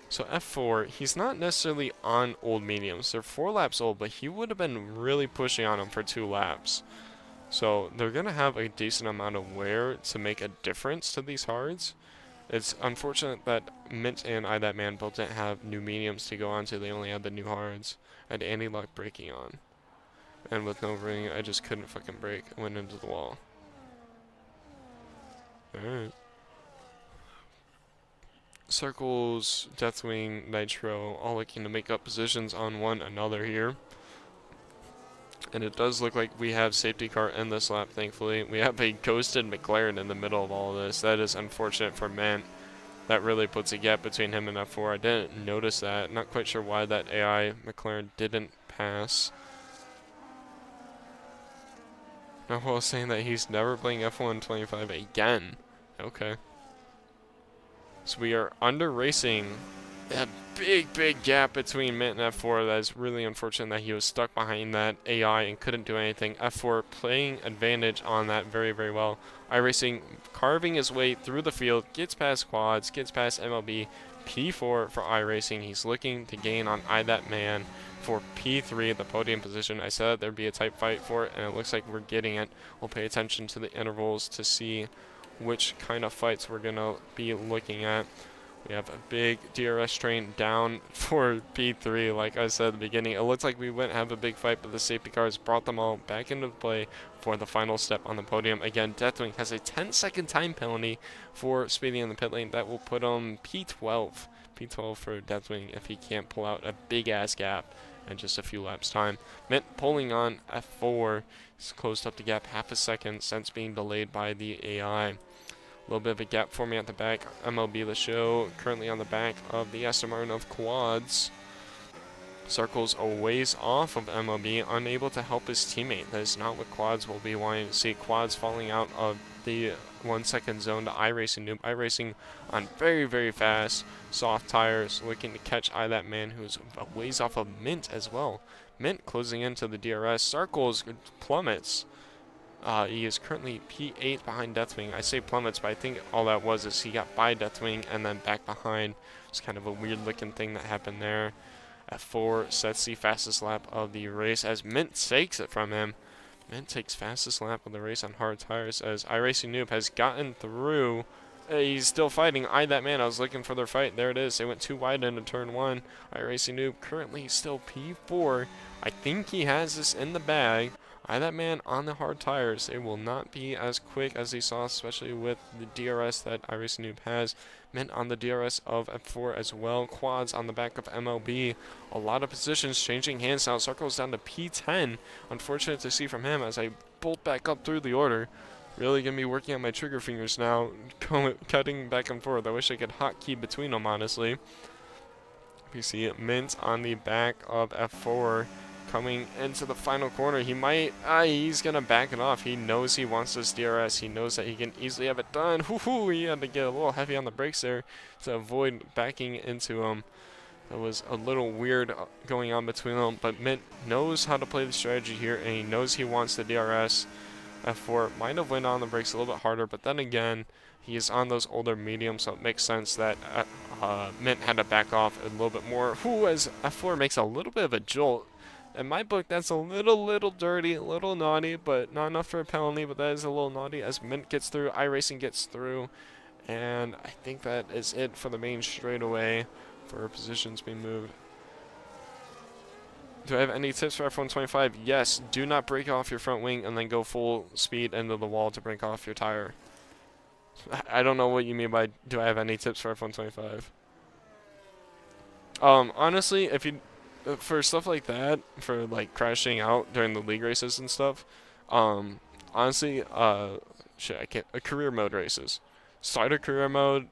So F4, he's not necessarily on old mediums. They're 4 laps old, but he would have been really pushing on them for 2 laps. So they're going to have a decent amount of wear to make a difference to these hards. It's unfortunate that Mint and iThatMan both didn't have new mediums to go on to. They only had the new hards. I had anti-lock braking on. And with no ring, I just couldn't fucking brake. I went into the wall. Alright. Circles, Deathwing, Nitro, all looking to make up positions on one another here. And it does look like we have safety car in this lap, thankfully. We have a ghosted McLaren in the middle of all of this. That is unfortunate for Mint. That really puts a gap between him and F4. I didn't notice that. Not quite sure why that AI McLaren didn't pass. Now, while saying that he's never playing F125 again. Okay. So we are under racing. A big gap between Mint and F4. That is really unfortunate that he was stuck behind that AI and couldn't do anything. F4 playing advantage on that very well. iRacing carving his way through the field, gets past Quads, gets past MLB. P4 for iRacing. He's looking to gain on iThatMan for P3, the podium position. I said there'd be a tight fight for it, and it looks like we're getting it. We'll pay attention to the intervals to see which kind of fights we're going to be looking at. We have a big DRS train down for P3. Like I said at the beginning, it looks like we wouldn't have a big fight, but the safety cars brought them all back into play for the final step on the podium. Again, Deathwing has a 10-second time penalty for speeding in the pit lane. That will put him P12. P12 for Deathwing if he can't pull out a big-ass gap in just a few laps' time. Mint pulling on F4. He's closed up the gap half a second since being delayed by the AI. A little bit of a gap for me at the back. MLB the show currently on the back of the Aston Martin of Quads. Circles a ways off of MLB, unable to help his teammate. That is not what Quads will be wanting to see. Quads falling out of the 1 second zone to iRacing Noob. iRacing on very fast, soft tires, looking to catch iThatMan, who's a ways off of Mint as well. Mint closing into the DRS. Circles plummets. He is currently P8 behind Deathwing. I say plummets, but I think all that was is he got by Deathwing and then back behind. It's kind of a weird looking thing that happened there. F4 sets the fastest lap of the race as Mint takes it from him. Mint takes fastest lap of the race on hard tires as iRacing Noob has gotten through. He's still fighting. iThatMan, I was looking for their fight. There it is. They went too wide into turn 1. iRacing Noob currently still P4. I think he has this in the bag. iThatMan on the hard tires. They will not be as quick as he saw, especially with the DRS that iRacing Noob has. Mint on the DRS of F4 as well. Quads on the back of MLB. A lot of positions changing hands now. Circles down to P10. Unfortunate to see from him as I bolt back up through the order. Really gonna be working on my trigger fingers now, cutting back and forth. I wish I could hotkey between them, honestly. You see Mint on the back of F4 coming into the final corner. He might, he's going to back it off. He knows he wants this DRS. He knows that he can easily have it done. Hoo-hoo, he had to get a little heavy on the brakes there to avoid backing into him. That was a little weird going on between them, but Mint knows how to play the strategy here, and he knows he wants the DRS. F4 might have went on the brakes a little bit harder, but then again, he is on those older mediums, so it makes sense that Mint had to back off a little bit more. As F4 makes a little bit of a jolt. In my book, that's a little dirty, a little naughty, but not enough for a penalty, but that is a little naughty as Mint gets through, iRacing gets through, and I think that is it for the main straightaway for positions being moved. Do I have any tips for F125? Yes, do not break off your front wing and then go full speed into the wall to break off your tire. I don't know what you mean by do I have any tips for F125. Honestly, if you for stuff like that, for like crashing out during the league races and stuff, honestly, shit, I can't. Career mode races. Start a career mode.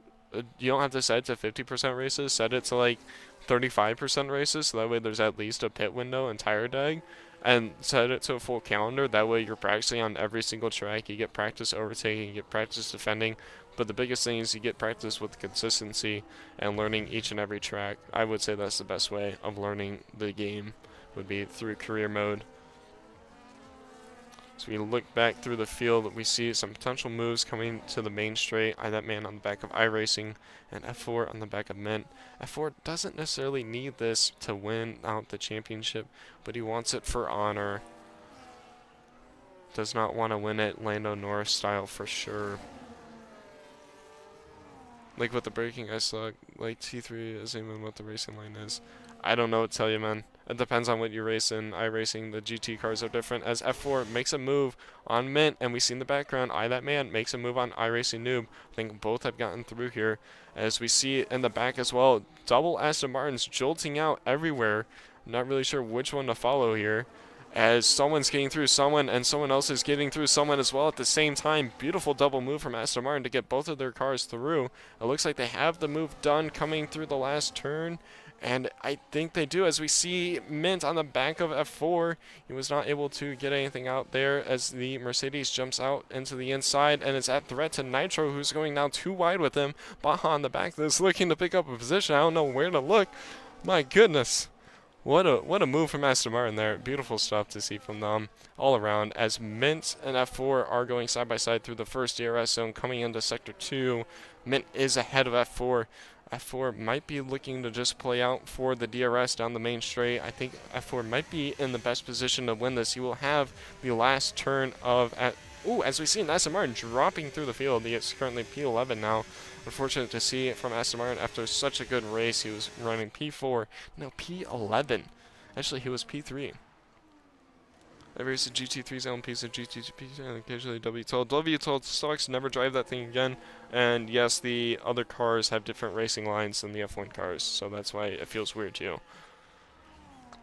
You don't have to set it to 50% races. Set it to like 35% races, so that way there's at least a pit window and tire dag. And set it to a full calendar. That way you're practicing on every single track. You get practice overtaking, you get practice defending. But the biggest thing is you get practice with consistency and learning each and every track. I would say that's the best way of learning the game, would be through career mode. So we look back through the field, we see some potential moves coming to the main straight. That man on the back of iRacing and F4 on the back of Mint. F4 doesn't necessarily need this to win out the championship, but he wants it for honor. Does not want to win it Lando Norris style for sure. Like with the braking, I suck. Like T3 isn't even what the racing line is. I don't know what to tell you, man. It depends on what you race in. iRacing, the GT cars are different. As F4 makes a move on Mint, and we see in the background, that man makes a move on iRacing Noob. I think both have gotten through here. As we see in the back as well, double Aston Martins jolting out everywhere. I'm not really sure which one to follow here. As someone's getting through someone and someone else is getting through someone as well at the same time. Beautiful double move from Aston Martin to get both of their cars through. It looks like they have the move done coming through the last turn. And I think they do, as we see Mint on the back of F4. He was not able to get anything out there as the Mercedes jumps out into the inside, and it's at threat to Nitro, who's going now too wide with him. Baja on the back that's looking to pick up a position. I don't know where to look. My goodness. What a move from Aston Martin there. Beautiful stuff to see from them all around, as Mint and F4 are going side by side through the first DRS zone coming into Sector 2. Mint is ahead of F4. F4 might be looking to just play out for the DRS down the main straight. I think F4 might be in the best position to win this. He will have the last turn of... as we see Aston Martin dropping through the field. He is currently P11 now. Unfortunate to see it from Aston Martin after such a good race. He was running P4, no, P11. Actually, he was P3. I raced a GT3 zone piece of GT2 and occasionally W12. W12 sucks, never drive that thing again. And yes, the other cars have different racing lines than the F1 cars, so that's why it feels weird to you.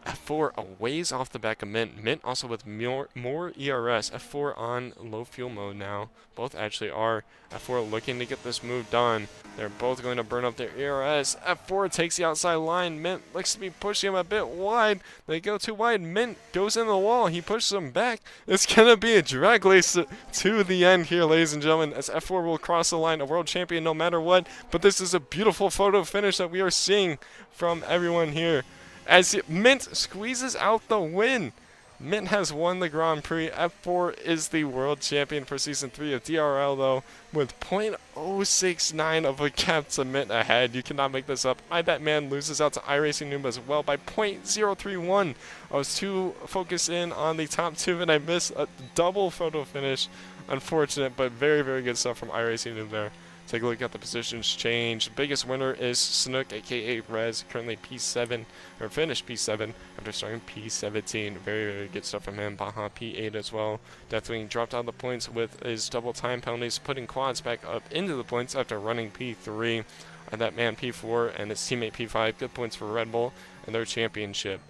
F4 a ways off the back of Mint. Mint also with more ERS. F4 on low fuel mode now. Both actually are. F4 looking to get this move done. They're both going to burn up their ERS. F4 takes the outside line. Mint looks to be pushing him a bit wide. They go too wide. Mint goes in the wall. He pushes him back. It's going to be a drag race to the end here, ladies and gentlemen, as F4 will cross the line, a world champion no matter what. But this is a beautiful photo finish that we are seeing from everyone here, as Mint squeezes out the win. Mint has won the Grand Prix. F4 is the world champion for Season 3 of DRL, though, with .069 of a gap to Mint ahead. You cannot make this up. That man loses out to iRacing Noob as well by .031. I was too focused in on the top two, and I missed a double photo finish. Unfortunate, but very, very good stuff from iRacing Noob there. Take a look at the positions change. Biggest winner is Snook, aka Rez, currently P7, or finished P7 after starting P17. Very, very good stuff from him. Baja P8 as well. Deathwing dropped out of the points with his double time penalties, putting quads back up into the points after running P3. And that man P4 and his teammate P5. Good points for Red Bull and their championship.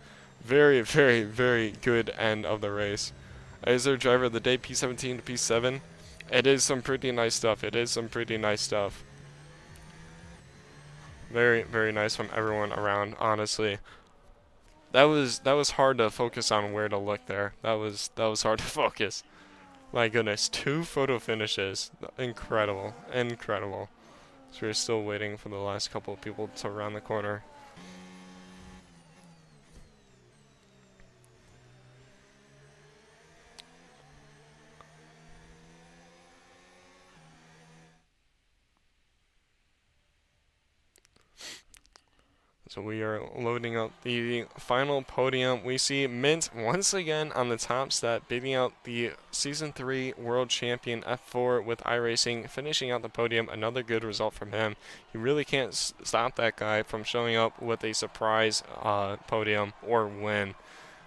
Very, very, very good end of the race. As their driver of the day, P17 to P7. It is some pretty nice stuff. It is some pretty nice stuff. Very, very nice from everyone around, honestly. That was hard to focus on where to look there. That was hard to focus. My goodness, two photo finishes. Incredible. Incredible. So we're still waiting for the last couple of people to round the corner. So we are loading up the final podium. We see Mint once again on the top step, beating out the Season 3 World Champion F4 with iRacing, finishing out the podium. Another good result from him. You really can't stop that guy from showing up with a surprise podium or win.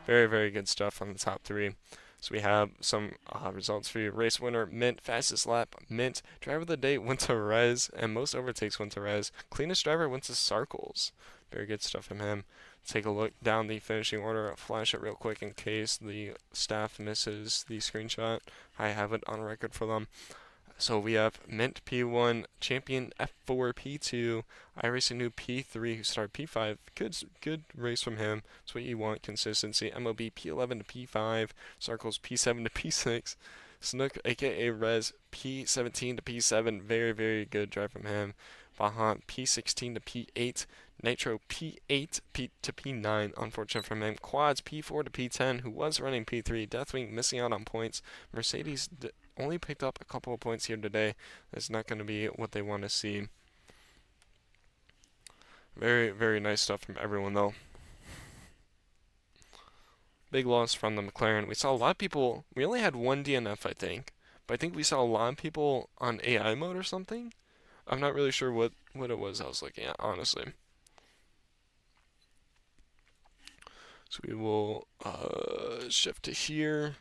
Very, very good stuff from the top three. So we have some results for you. Race winner, Mint. Fastest lap, Mint. Driver of the day went to Rez, and most overtakes went to Rez. Cleanest driver went to Sarkles. Very good stuff from him. Take a look down the finishing order. I'll flash it real quick in case the staff misses the screenshot. I have it on record for them. So we have Mint P1, Champion F4 P2, iRacing New P3 who started P5. Good race from him. That's what you want, consistency. MLB P11 to P5, Circles P7 to P6. Snook aka Rez P17 to P7. Very, very good drive from him. Bahant P16 to P8. Nitro P8 to P9, unfortunate from him. Quads P4 to P10, who was running P3. Deathwing missing out on points. Mercedes only picked up a couple of points here today. That's not going to be what they want to see. Very, very nice stuff from everyone, though. Big loss from the McLaren. We saw a lot of people. We only had one DNF, I think. But I think we saw a lot of people on AI mode or something. I'm not really sure what it was I was looking at, honestly. So we will shift to here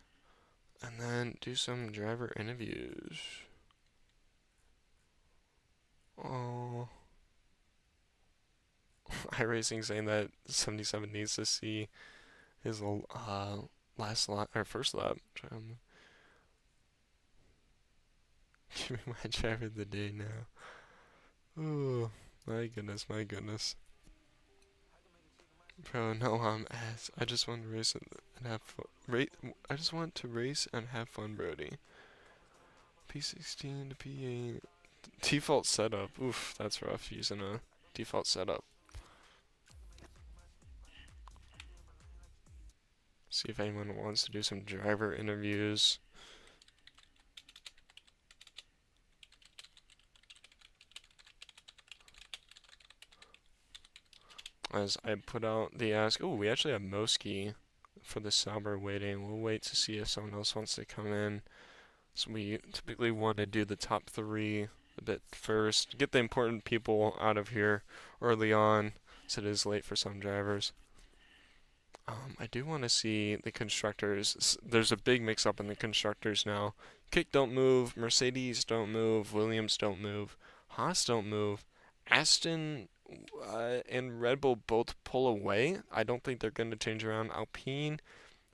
and then do some driver interviews. Oh, iRacing saying that 77 needs to see his last lap or first lap. Give me my driver of the day now. Oh, my goodness, my goodness. Bro, no, I'm ass. I just want to race and have fun. I just want to race and have fun, Brody. P16 to P8. Default setup. Oof, that's rough using a default setup. See if anyone wants to do some driver interviews. As I put out the ask. Oh, we actually have Moski for the Sauber waiting. We'll wait to see if someone else wants to come in. So we typically want to do the top three a bit first. Get the important people out of here early on, so it is late for some drivers. I do want to see the constructors. There's a big mix-up in the constructors now. Kick don't move, Mercedes don't move, Williams don't move, Haas don't move, Aston and Red Bull both pull away. I don't think they're going to change around. Alpine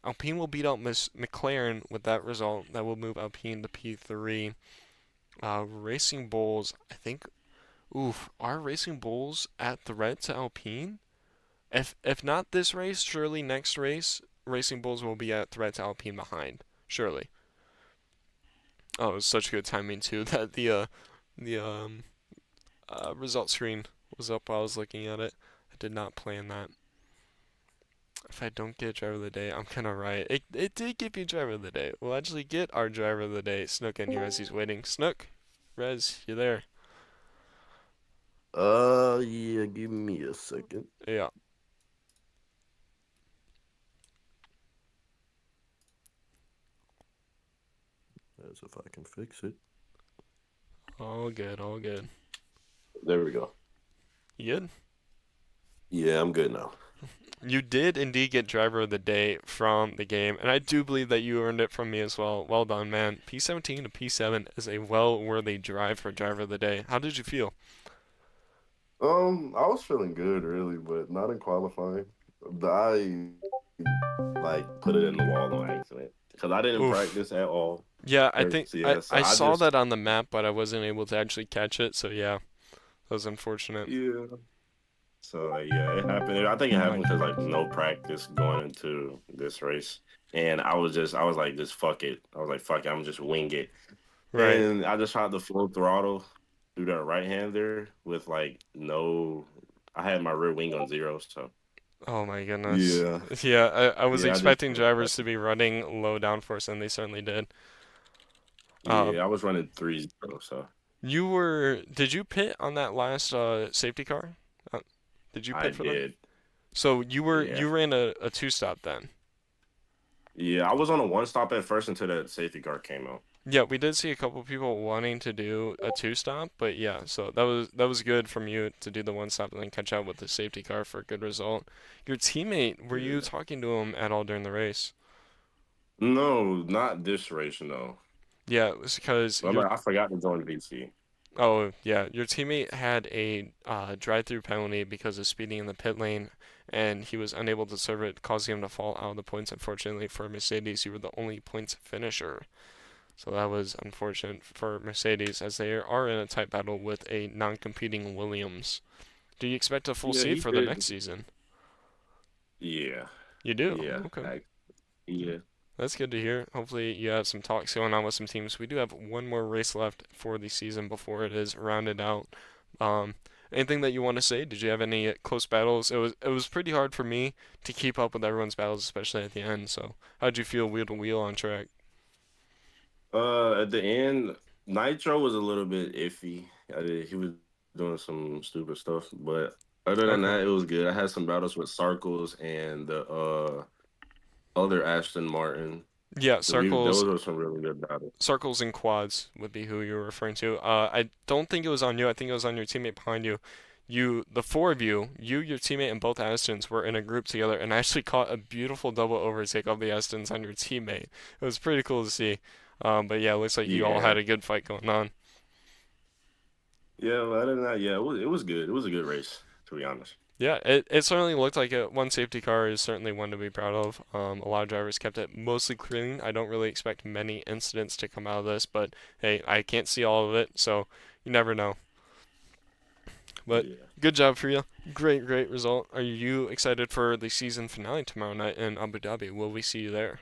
will beat out McLaren with that result. That will move Alpine to P3. Racing Bulls, I think. Oof, are Racing Bulls at threat to Alpine? If not this race, surely next race, Racing Bulls will be at threat to Alpine behind. Surely. Oh, it was such good timing too that the result screen was up while I was looking at it. I did not plan that. If I don't get driver of the day, I'm gonna write. It did give you driver of the day. We'll actually get our driver of the day, Snook, in here as he's waiting. Snook, Rez, you there? Yeah, give me a second. Yeah. As if I can fix it. All good, all good. There we go. You good? Yeah, I'm good now. You did indeed get driver of the day from the game, and I do believe that you earned it from me as well. Well done, man. P17 to P7 is a well-worthy drive for driver of the day. How did you feel? I was feeling good really, but not in qualifying. The I like put it in the wall on accident because I didn't Oof. practice at all. Yeah, I think So yeah, so I I saw just that on the map, but I wasn't able to actually catch it. So yeah, that was unfortunate. yeah. So yeah, it happened. I think it Oh my happened because like goodness. no practice going into this race, and I was like, just fuck it. I was like, fuck it, I'm just wing it, Right. and I just tried the full throttle through that right hander with like no. I had my rear wing on zero, so Oh my goodness. yeah, Yeah, I was yeah, I just expecting drivers to be running low downforce, and they certainly did. Uh, yeah, I was running 3-0, so did you pit on that last safety car? Uh, did you I pit for that? did. So Yeah, you ran a two stop then? yeah, I was on a one stop at first until that safety car came out. Yeah, we did see a couple people wanting to do a two stop, but yeah, so that was good from you to do the one stop and then catch out with the safety car for a good result. Your teammate, were you Yeah. talking to him at all during the race? No, not this race, no. Yeah, it was because But I forgot to join VC. your teammate had a drive-through penalty because of speeding in the pit lane, and he was unable to serve it, causing him to fall out of the points. Unfortunately for Mercedes, you were the only points finisher. So that was unfortunate for Mercedes as they are in a tight battle with a non-competing Williams. Do you expect a full Yeah, seat he for the did. next season? Yeah, You do? yeah, Okay. yeah, That's good to hear. Hopefully you have some talks going on with some teams. We do have one more race left for the season before it is rounded out. Um, anything that you want to say? Did you have any close battles? It was pretty hard for me to keep up with everyone's battles, especially at the end. So how'd you feel wheel to wheel on track? At the end, Nitro was a little bit iffy. He was doing some stupid stuff, but other than Okay. that, it was good. I had some battles with Sarkles and the other Aston Martin. Yeah, Those were some really good battles. circles and quads would be who you were referring to. I don't think it was on you. I think it was on your teammate behind you. The four of you, your teammate, and both Astons were in a group together, and actually caught a beautiful double overtake of the Astons on your teammate. It was pretty cool to see. But yeah, it looks like you all Yeah, had a good fight going on. yeah. But other than that, yeah, it was good. It was a good race, to be honest. Yeah, it certainly looked like it. One safety car is certainly one to be proud of. A lot of drivers kept it mostly clean. I don't really expect many incidents to come out of this, but hey, I can't see all of it, so you never know. But Yeah, good job for you. Great result. Are you excited for the season finale tomorrow night in Abu Dhabi? Will we see you there?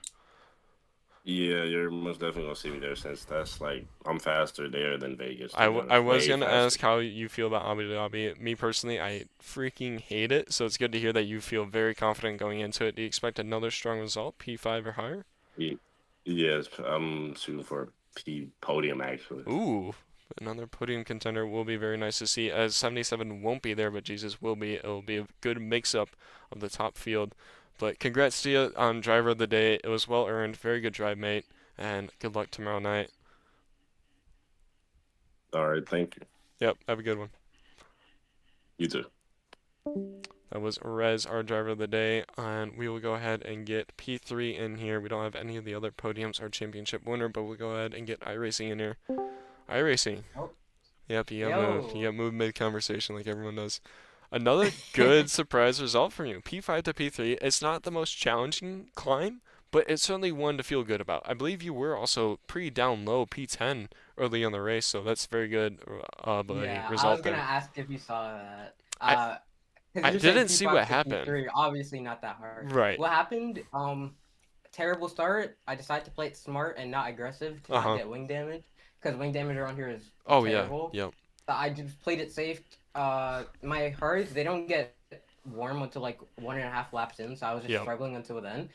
yeah. You're most definitely gonna see me there since that's like I'm faster there than Vegas, to be I honest. was Way gonna faster. ask how you feel about Abu Dhabi. Me personally, I freaking hate it. So it's good to hear that you feel very confident going into it. Do you expect another strong result, P5 or higher? Ye- Yes, I'm shooting for a podium actually. Ooh, another podium contender will be very nice to see. As 77 won't be there, but Jesus will be. It will be a good mix-up of the top field. But congrats to you on driver of the day. It was well earned. Very good drive, mate. And good luck tomorrow night. All right, thank you. Yep, have a good one. You too. That was Rez, our driver of the day, and we will go ahead and get P3 in here. We don't have any of the other podiums or championship winner, but we'll go ahead and get iRacing in here. iRacing. Oh, Yep, you got moved. You yo. got moved mid-conversation like everyone does. Another good surprise result from you. P5 to P3. It's not the most challenging climb, but it's certainly one to feel good about. I believe you were also pretty down low, P10 early on the race, so that's very good of a Yeah, I was result gonna there. ask if you saw that. I Because I you're saying didn't see what P5 to happened. P3, obviously not that hard. Right. What happened? Terrible start. I decided to play it smart and not aggressive to not Uh-huh. get wing damage, because wing damage around here is Oh yeah. terrible. Yep. So I just played it safe. My hards, they don't get warm until like 1.5 laps in, so I was just Yep. struggling until then.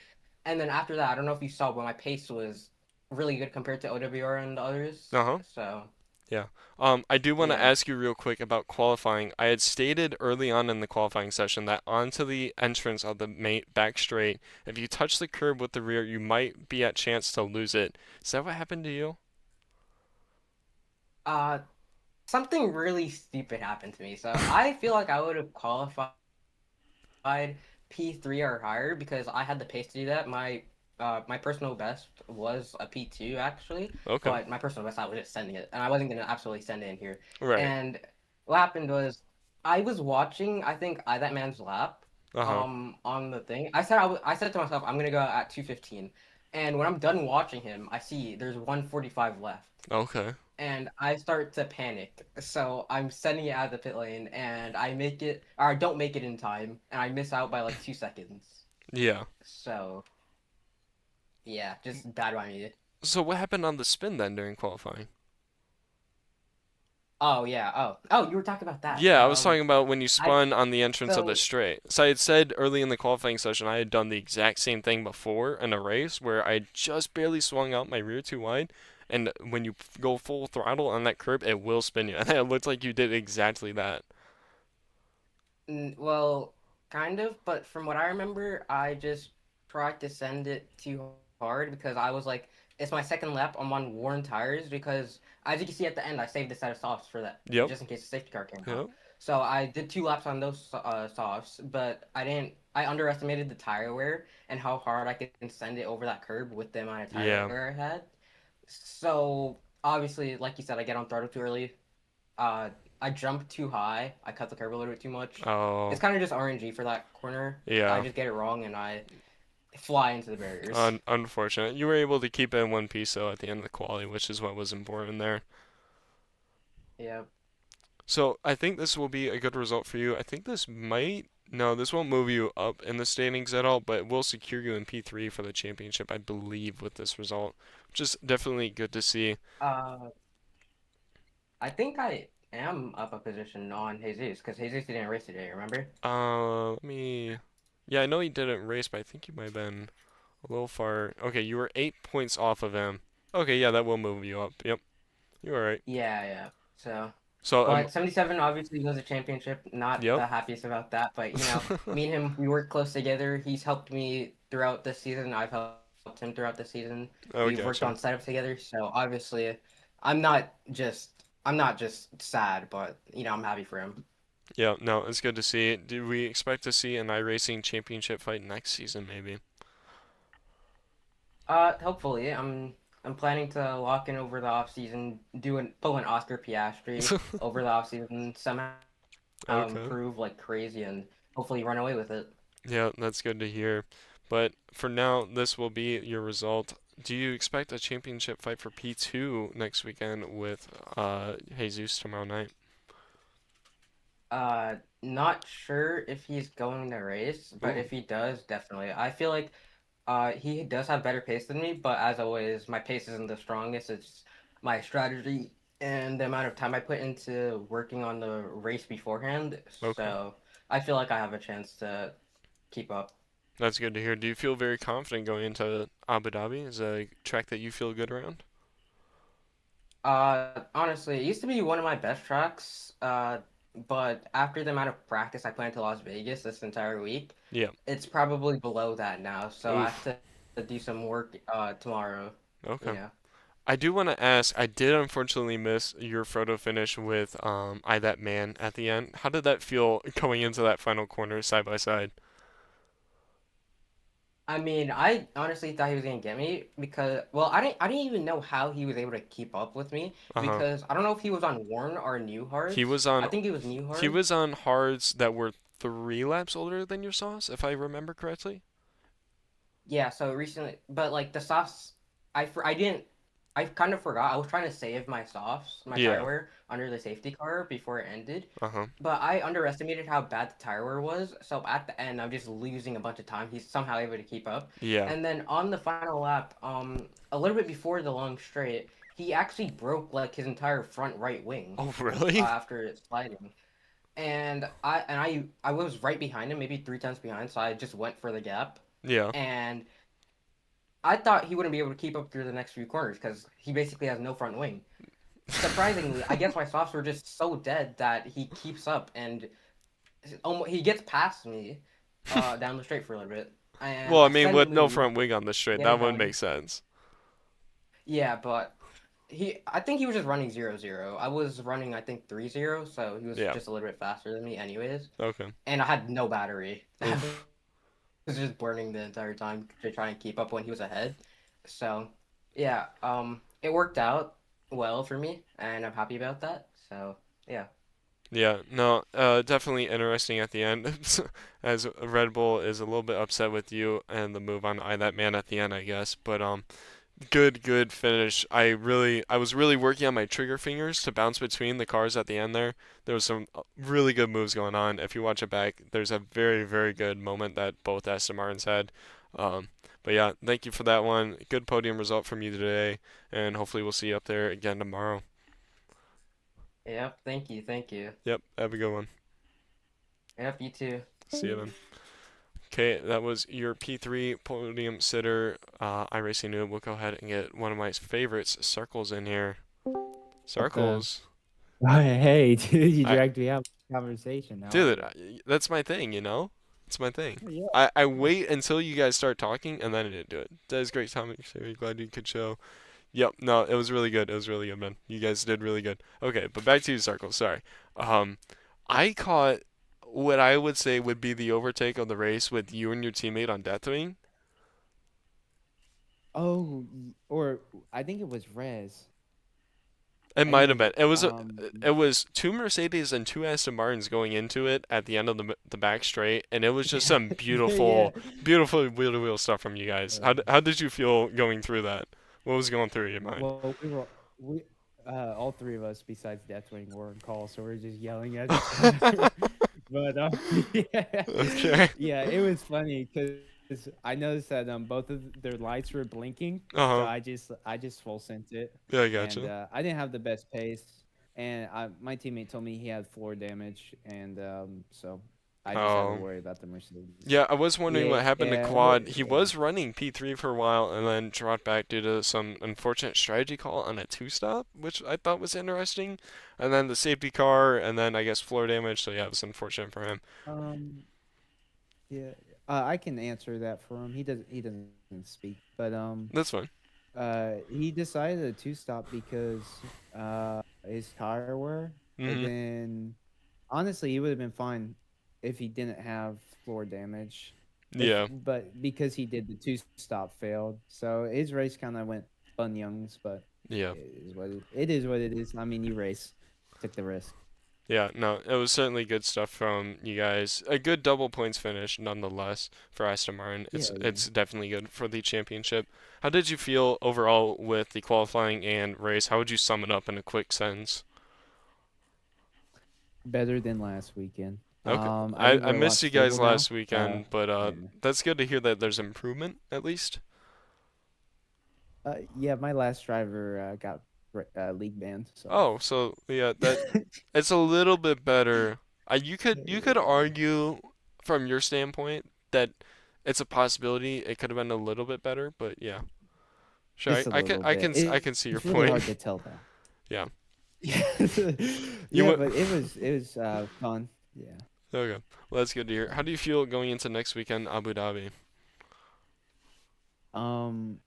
And then after that, I don't know if you saw, but my pace was really good compared to OWR and the others. Uh-huh. So Yeah. I do want to yeah. ask you real quick about qualifying. I had stated early on in the qualifying session that onto the entrance of the back straight, if you touch the curb with the rear, you might be at chance to lose it. Is that what happened to you? Uh, Something really stupid happened to me. So I feel like I would have qualified P3 or higher because I had the pace to do that. My personal best was a P2 actually, Okay. but my personal best I was just sending it, and I wasn't gonna absolutely send it in here. Right. And what happened was I was watching, I think, I That Man's Lap, Uh-huh. on the thing. I said to myself I'm gonna go at 2:15, and when I'm done watching him, I see there's 1:45 left, Okay. and I start to panic. So I'm sending it out of the pit lane, and I make it or I don't make it in time, and I miss out by like 2 seconds. Yeah. So yeah, just bad by me. So what happened on the spin then during qualifying? Oh yeah. Oh, you were talking about that. Yeah, I was talking about when you I spun on the entrance of the so straight. So I had said early in the qualifying session I had done the exact same thing before in a race where I just barely swung out my rear too wide, and when you go full throttle on that curb, it will spin you. And it looked like you did exactly that. Well, kind of, but from what I remember, I just tried to send it too hard because I was like, it's my second lap. I'm on worn tires because, as you can see at the end, I saved a set of softs for that Yep. just in case the safety car came out. Yep. So I did 2 laps on those softs, but I didn't. I underestimated the tire wear and how hard I could send it over that curb with the amount of tire Yeah. wear I had. So obviously, like you said, I get on throttle too early. uh, I jumped too high. I cut the curb a little bit too much. Oh, It's kind of just RNG for that corner. I yeah. just get it wrong and I fly into the barriers. Unfortunate. You were able to keep it in one piece though at the end of the quality, which is what was important there. Yeah. So I think this will be a good result for you. I think this might, no, this won't move you up in the standings at all, but it will secure you in P3 for the championship, I believe, with this result, which is definitely good to see. Uh, I think I am up a position on Jesus because Jesus didn't race today. Remember? Let me, yeah, I know he didn't race, but I think you might have been a little far. Okay, you were 8 points off of him. Okay, yeah, that will move you up. Yep, you were right. Yeah, yeah. So, So, but 77 obviously was a championship. Not yep. the happiest about that, but me and him, we work close together. He's helped me throughout the season. I've helped him throughout the season. Oh, We've worked gotcha. on setups together. So obviously, I'm not just sad, but I'm happy for him. Yeah, no, it's good to see. Do we expect to see an iRacing championship fight next season, maybe? Hopefully, I'm planning to lock in over the off season, pull an Oscar Piastri over the off season, somehow Okay. improve like crazy, and hopefully run away with it. Yeah, that's good to hear. But for now, this will be your result. Do you expect a championship fight for P2 next weekend with Jesus tomorrow night? Not sure if he's going to race, but Ooh, if he does, definitely. I feel like he does have better pace than me, but as always, my pace isn't the strongest. It's my strategy and the amount of time I put into working on the race beforehand. okay. So I feel like I have a chance to keep up. That's good to hear. Do you feel very confident going into Abu Dhabi? Is it a track that you feel good around? Honestly, it used to be one of my best tracks. But after the amount of practice I put into Las Vegas this entire week, Yeah. it's probably below that now. So I have Oof. to do some work tomorrow. Okay. Yeah. I do want to ask, I did unfortunately miss your photo finish with I That Man at the end. How did that feel going into that final corner side by side? I mean, I honestly thought he was gonna get me because, well, I didn't even know how he was able to keep up with me Uh-huh. because I don't know if he was on worn or new He hards. was on I think he was new he hard. was on hards that were 3 laps older than your sauce, if I remember correctly. Yeah, so recently, but like the softs, I didn't, I kind of forgot. I was trying to save my softs, my tire Yeah. wear under the safety car before it ended, Uh-huh. but I underestimated how bad the tire wear was. So at the end, I'm just losing a bunch of time. He's somehow able to keep up, Yeah. and then on the final lap, a little bit before the long straight, he actually broke like his entire front right wing, Oh, really? after sliding. And I was right behind him, maybe 3 tenths behind, so I just went for the gap. Yeah. And I thought he wouldn't be able to keep up through the next few corners because he basically has no front wing. Surprisingly, I guess my softs were just so dead that he keeps up and he gets past me down the straight for a little bit. And Well, I I mean, send with no move, front wing on the straight, get that it wouldn't done. make sense. Yeah, but I think he was just running 0-0. I was running, I think 3-0, so he was Yeah. just a little bit faster than me, anyways. Okay. And I had no battery. I Oof. was just burning the entire time to try and keep up when he was ahead. So, yeah, it worked out well for me, and I'm happy about that. So, yeah. Yeah, no, definitely interesting at the end, as Red Bull is a little bit upset with you and the move on I That Man at the end, I guess. But good finish. I was really working on my trigger fingers to bounce between the cars at the end there. There was some really good moves going on. If you watch it back, there's a very good moment that both Aston Martins had. But yeah, thank you for that one. Good podium result from you today, and hopefully we'll see you up there again tomorrow. Yep, thank you, thank you. Yep, have a good one. Yep, you too. See you then. Okay, that was your P3 podium sitter, iRacing Noob. We'll go ahead and get one of my favorites, Circles, in here. Okay. Circles. Hey, dude, you I dragged me out of the conversation. Now Dude, that's my thing, you know? It's my thing. yeah, I yeah. wait until you guys start talking and then I didn't do it. That is great timing, Sherry. Glad you could show. Yep, no, it was really good. It was really good, man. You guys did really good. Okay, but back to you, Circle. Sorry. Um, I caught what I would say would be the overtake of the race with you and your teammate on Deathwing. Oh, or I think it was Rez. It I might have think been. It was two Mercedes and two Aston Martins going into it at the end of the back straight, and it was just yeah, some yeah, beautiful wheel to wheel stuff from you guys. yeah. How did you feel going through that? What was going through your mind? Well, we all three of us besides Deathwing were on call, so we are just yelling at each other. But yeah, Okay. yeah, it was funny because I noticed that both of their lights were blinking, so Uh-huh. I just full sent it, Yeah, I and gotcha. I didn't have the best pace, and my teammate told me he had floor damage, and so I just had to Oh. worry about the Mercedes. Yeah, I was wondering what happened to Yeah, Quad. He yeah. was running P3 for a while and then dropped back due to some unfortunate strategy call on a two-stop, which I thought was interesting. And then the safety car, and then I guess floor damage. So yeah, it was unfortunate for him. Um, yeah, I can answer that for him. He doesn't speak, but That's fine. he decided to stop because his tire wear, and Hmm. then honestly, he would have been fine if he didn't have floor damage. If Yeah, but because he did the two stop failed, so his race kind of went Bunyoungs, but yeah. it is what it is. I mean, you race, took the risk. Yeah, no, it was certainly good stuff from you guys. A good double points finish, nonetheless, for Aston Martin. Yeah, yeah. It's definitely good for the championship. How did you feel overall with the qualifying and race? How would you sum it up in a quick sentence? Better than last weekend. Okay. I think I we're a lot missed you guys stable now. last weekend, but Yeah. that's good to hear that there's improvement at least. Yeah, my last driver got league banned, so Oh, so yeah, that it's a little bit better. You could argue from your standpoint that it's a possibility it could have been a little bit better, but yeah. Sure, just a little bit. I can see your It's really point. hard to tell though. Yeah. Yeah, You yeah, went but it was fun. Yeah. Okay. Well, that's good to hear. How do you feel going into next weekend, Abu Dhabi?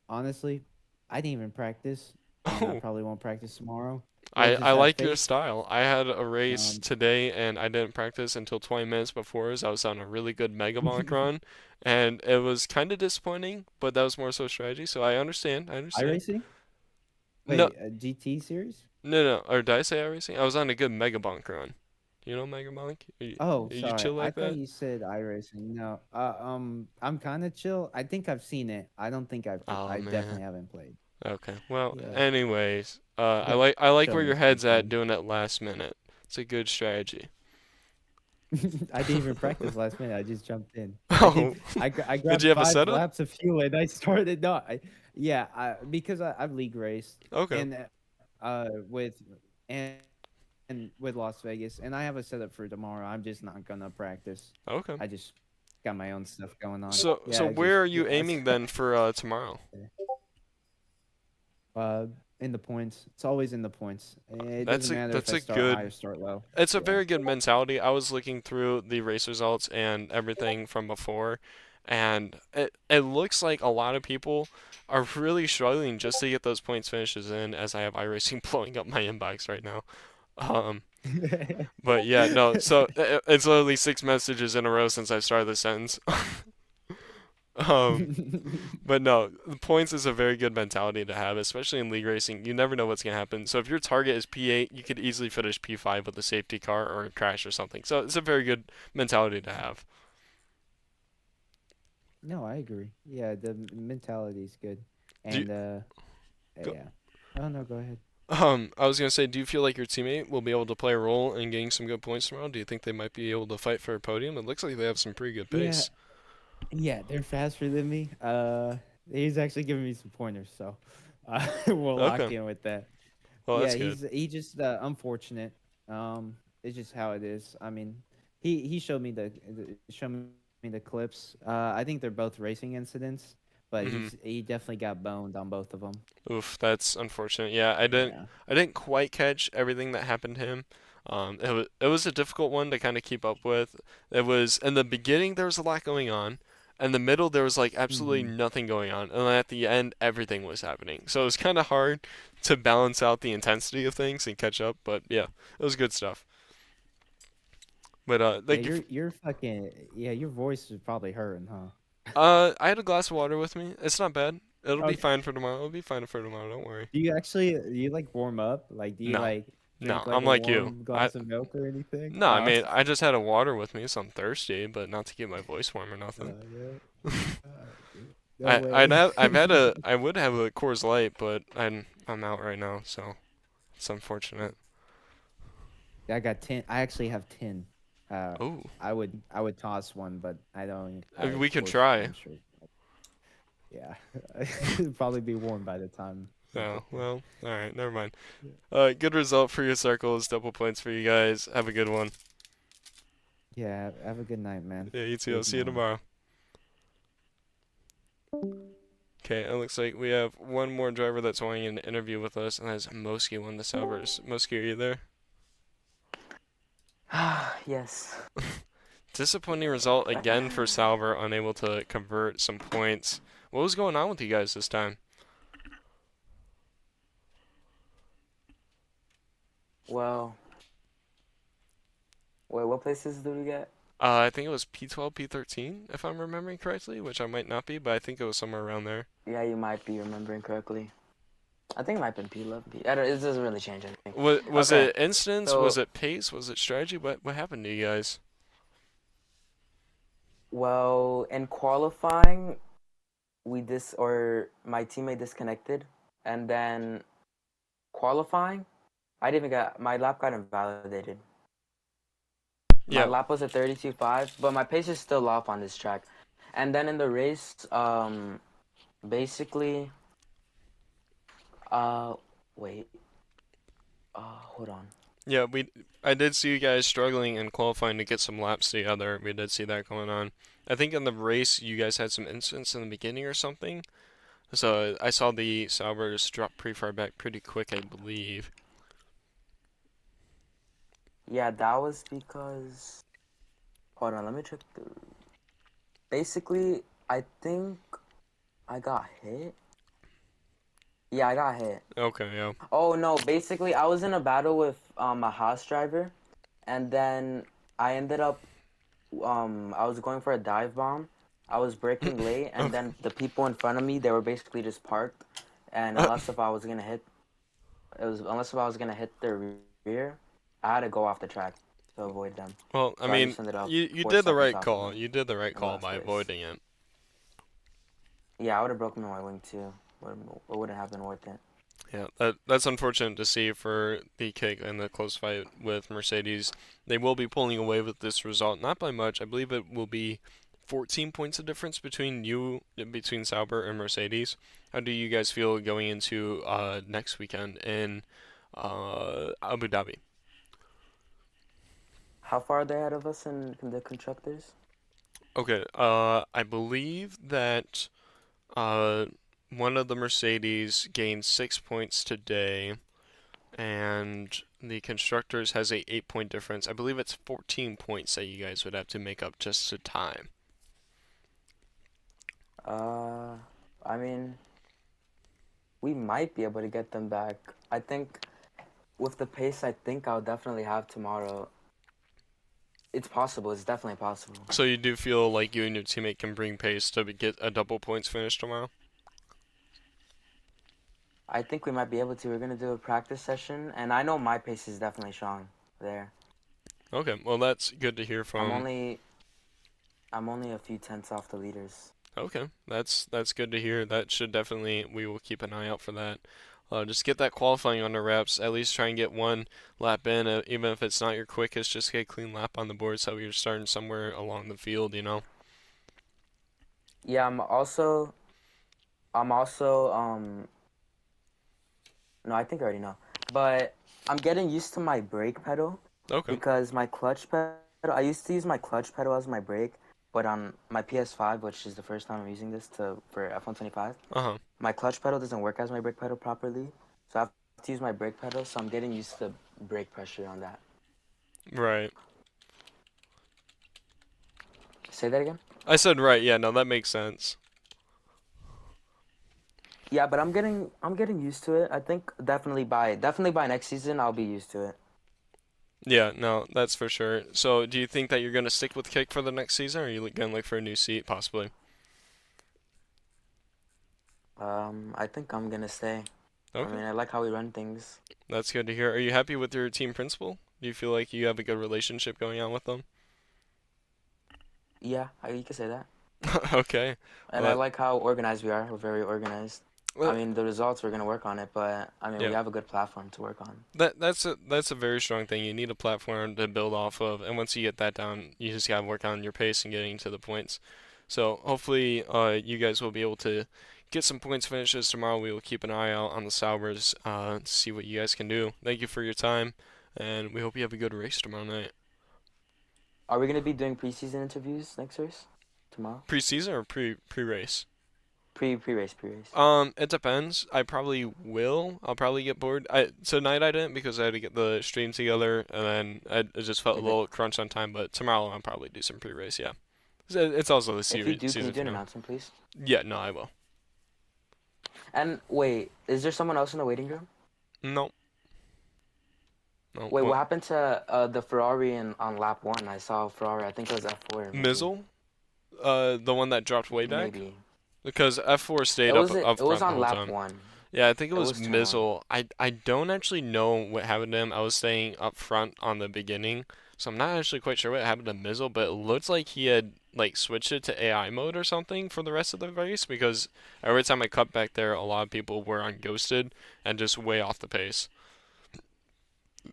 Honestly, I didn't even practice, and I Oh, probably won't practice tomorrow. What I does that like your face? style. I had a race Um, today and I didn't practice until 20 minutes before as I was on a really good Megabonk run, and it was kind of disappointing, but that was more so strategy, so I understand. I understand. iRacing? No, Wait, a GT series? no. Or did I say iRacing? I was on a good Megabonk run. You know Megabonk? Oh, Are you sorry. chill I like thought that? you said iRacing. No. I'm kind of chill. I think I've seen it. I don't think Oh I man. definitely haven't played. Okay. Well, Yeah. anyways, But I like show where me your head's at sometime. doing it last minute. It's a good strategy. I didn't even practice last minute. I just jumped in. I did. Oh, I did you grabbed have a 5 setup? laps of fuel and I started. No, yeah, because I've league raced Okay. and with and with Las Vegas, and I have a setup for tomorrow. I'm just not gonna practice. Okay. I just got my own stuff going on. So Yeah, I where just are you yeah. aiming then for tomorrow? In the points. It's always in the points. It doesn't matter if That's I a start high good or start low. it's a Yeah. very good mentality. I was looking through the race results and everything from before, and it looks like a lot of people are really struggling just to get those points finishes in as I have iRacing blowing up my inbox right now. Um, but yeah, no, so it's literally 6 messages in a row since I started the sentence. But no, the points is a very good mentality to have, especially in league racing. You never know what's gonna happen. So if your target is P8, you could easily finish P5 with a safety car or a crash or something. So it's a very good mentality to have. No, I agree. Yeah, the mentality is good, Do you, and go, yeah. Oh no, go ahead. I was gonna say, do you feel like your teammate will be able to play a role in getting some good points tomorrow? Do you think they might be able to fight for a podium? It looks like they have some pretty good Yeah, pace. yeah, they're faster than me. He's actually giving me some pointers, so we'll lock Okay, in with that. well Yeah, that's good. he just unfortunate. It's just how it is. I mean, he showed me showed me the clips. I think they're both racing incidents, but Hmm. he definitely got boned on both of them. Oof, that's unfortunate. Yeah, Yeah. I didn't quite catch everything that happened to him. It was a difficult one to kind of keep up with. It was in the beginning there was a lot going on. In the middle there was like absolutely Hmm. nothing going on, and then at the end everything was happening. So it was kind of hard to balance out the intensity of things and catch up. But yeah, it was good stuff. But Yeah, thank you. you're fucking yeah. Your voice is probably hurting, huh? I had a glass of water with me. It's not bad. It'll be Okay. fine for tomorrow. It'll be fine for tomorrow. Don't worry. Do you like warm up? Like, do you No, like no, drink like I'm a like you. warm I glass of milk or anything? No, I Oh, mean, I just had a water with me, so I'm thirsty, but not to keep my voice warm or nothing. yeah. No way. I would have a Coors Light, but I'm out right now, so it's unfortunate. I got 10. I actually have 10. Uh, Oh, I would toss one, but I don't. we Of could course, try. I'm sure. Yeah, it'd probably be warm by the time we Oh, get there. well, all right, never mind. Yeah. Good result for your circles, double points for you guys. Have a good one. Yeah. Have a good night, man. Yeah, you See too. you I'll see you tomorrow. tomorrow. Okay, it looks like we have one more driver that's wanting an interview with us, and that's Moski, one of the Salvers. Moski, are you there? Yes. Disappointing result again for Salver, unable to convert some points. What was going on with you guys this time? Well, wait, what places did we get? I think it was P12, P13, if I'm remembering correctly, which I might not be, but I think it was somewhere around there. Yeah, you might be remembering correctly. I think it might have been P11. I don't, it doesn't really change anything. Was Okay, it instance? Was so, it pace? Was it strategy? What happened to you guys? well, in qualifying, my teammate disconnected, and then qualifying, I didn't even get, my lap got invalidated. My Yeah. lap was at 32.5, but my pace is still off on this track. And then in the race, basically, uh, wait, hold on. Yeah, I did see you guys struggling in qualifying to get some laps together. We did see that going on. I think in the race you guys had some incidents in the beginning or something. So I saw the Salvers drop pretty far back pretty quick, I believe. Yeah, that was because. Hold on, let me check the. Basically, I think I got hit. Yeah, I got hit. Okay, yeah. Oh no, basically I was in a battle with a Haas driver, and then I ended up I was going for a dive bomb. I was braking late, and Okay. then the people in front of me, they were basically just parked, and unless if I was gonna hit, unless if I was gonna hit their rear, I had to go off the track to avoid them. Well, I So I mean, just ended up you 4 did the seconds right off of call. them You did the right in the call last by race. avoiding it. Yeah, I would have broken my wing too. It wouldn't have been worth it. Yeah, that's unfortunate to see for the kick and the close fight with Mercedes. They will be pulling away with this result, not by much. I believe it will be 14 points of difference between Sauber and Mercedes. How do you guys feel going into next weekend in Abu Dhabi? How far are they ahead of us in the constructors? Okay, I believe that uh, one of the Mercedes gained 6 points today, and the constructors has a 8 point difference. I believe it's 14 points that you guys would have to make up just to time. I mean, we might be able to get them back. I think with the pace I think I'll definitely have tomorrow. it's possible. It's definitely possible. So you do feel like you and your teammate can bring pace to get a double points finish tomorrow? I think we might be able to. We're gonna do a practice session, and I know my pace is definitely strong there. Okay, well that's good to hear I'm from. only a few tenths off the leaders. Okay, that's good to hear. That should definitely, we will keep an eye out for that. Just get that qualifying under wraps. At least try and get one lap in, even if it's not your quickest. Just get a clean lap on the board so you're starting somewhere along the field. Yeah, I'm also no, I think I already know. But I'm getting used to my brake pedal Okay. because my clutch pedal, I used to use my clutch pedal as my brake, but on my PS5, which is the first time I'm using this for F125, Uh-huh. my clutch pedal doesn't work as my brake pedal properly. So I have to use my brake pedal, so I'm getting used to brake pressure on that. Right. Say that again? I said right. Yeah, no, that makes sense. Yeah, but I'm getting used to it. I think definitely by next season I'll be used to it. Yeah, no, that's for sure. So, do you think that you're going to stick with kick for the next season, or are you going to look for a new seat, possibly? I think I'm gonna stay. I Okay, mean, I like how we run things. that's good to hear. Are you happy with your team principal? Do you feel like you have a good relationship going on with them? Yeah, you can say that. Okay. And I Well, like how organized we are. We're very organized. I well, mean, the results, we're gonna work on it, but I mean, we yeah. have a good platform to work on. That's a very strong thing. You need a platform to build off of, and once you get that down, you just gotta work on your pace and getting to the points. So hopefully, you guys will be able to get some points finishes tomorrow. We will keep an eye out on the Saubers, to see what you guys can do. Thank you for your time, and we hope you have a good race tomorrow night. Are we gonna be doing preseason interviews next race? Tomorrow? Preseason or pre-race? Pre-race. It depends. I probably will. I'll probably get bored. Tonight I didn't because I had to get the stream together, and then it just felt a If little crunch on time. But tomorrow I'll probably do some pre-race. Yeah, it's also the if you do, can you season do an finale. announcement, please? Yeah, no, I will. And wait, is there someone else in the waiting room? No, no. Wait, what What? happened to the Ferrari on lap one? I saw Ferrari. I think it was F4 maybe. Mizzle, the one that dropped way back, Maybe. because F4 It stayed was up it was front the on whole lap time. one. Yeah, I think it It was was turn one. Mizzle. I don't actually know what happened to him. I was staying up front on the beginning, so I'm not actually quite sure what happened to Mizzle, but it looks like he had like switched it to AI mode or something for the rest of the race because every time I cut back there, a lot of people were on ghosted and just way off the pace.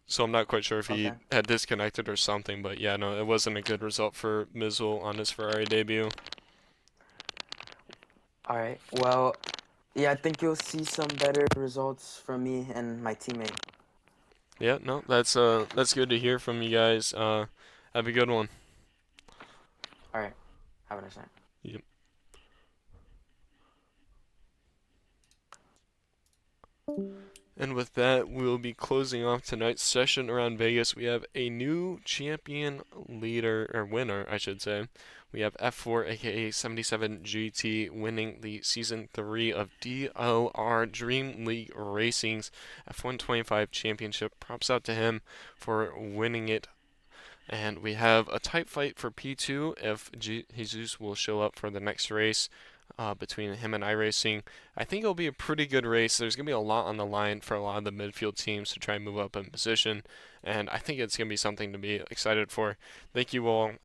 So I'm not quite sure if he Okay. had disconnected or something, but yeah, no, it wasn't a good result for Mizzle on his Ferrari debut. All right. Well, yeah, I think you'll see some better results from me and my teammate. Yeah, no, that's good to hear from you guys. Have a good one. All right. Have a nice night. Yep. And with that, we'll be closing off tonight's session around Vegas. We have a new champion leader, or winner, I should say. We have F4, aka 77 GT, winning the Season 3 of DLR Dream League Racing's F125 Championship. Props out to him for winning it. And we have a tight fight for P2 if Jesus will show up for the next race, between him and iRacing. I think it'll be a pretty good race. There's going to be a lot on the line for a lot of the midfield teams to try and move up in position, and I think it's going to be something to be excited for. Thank you all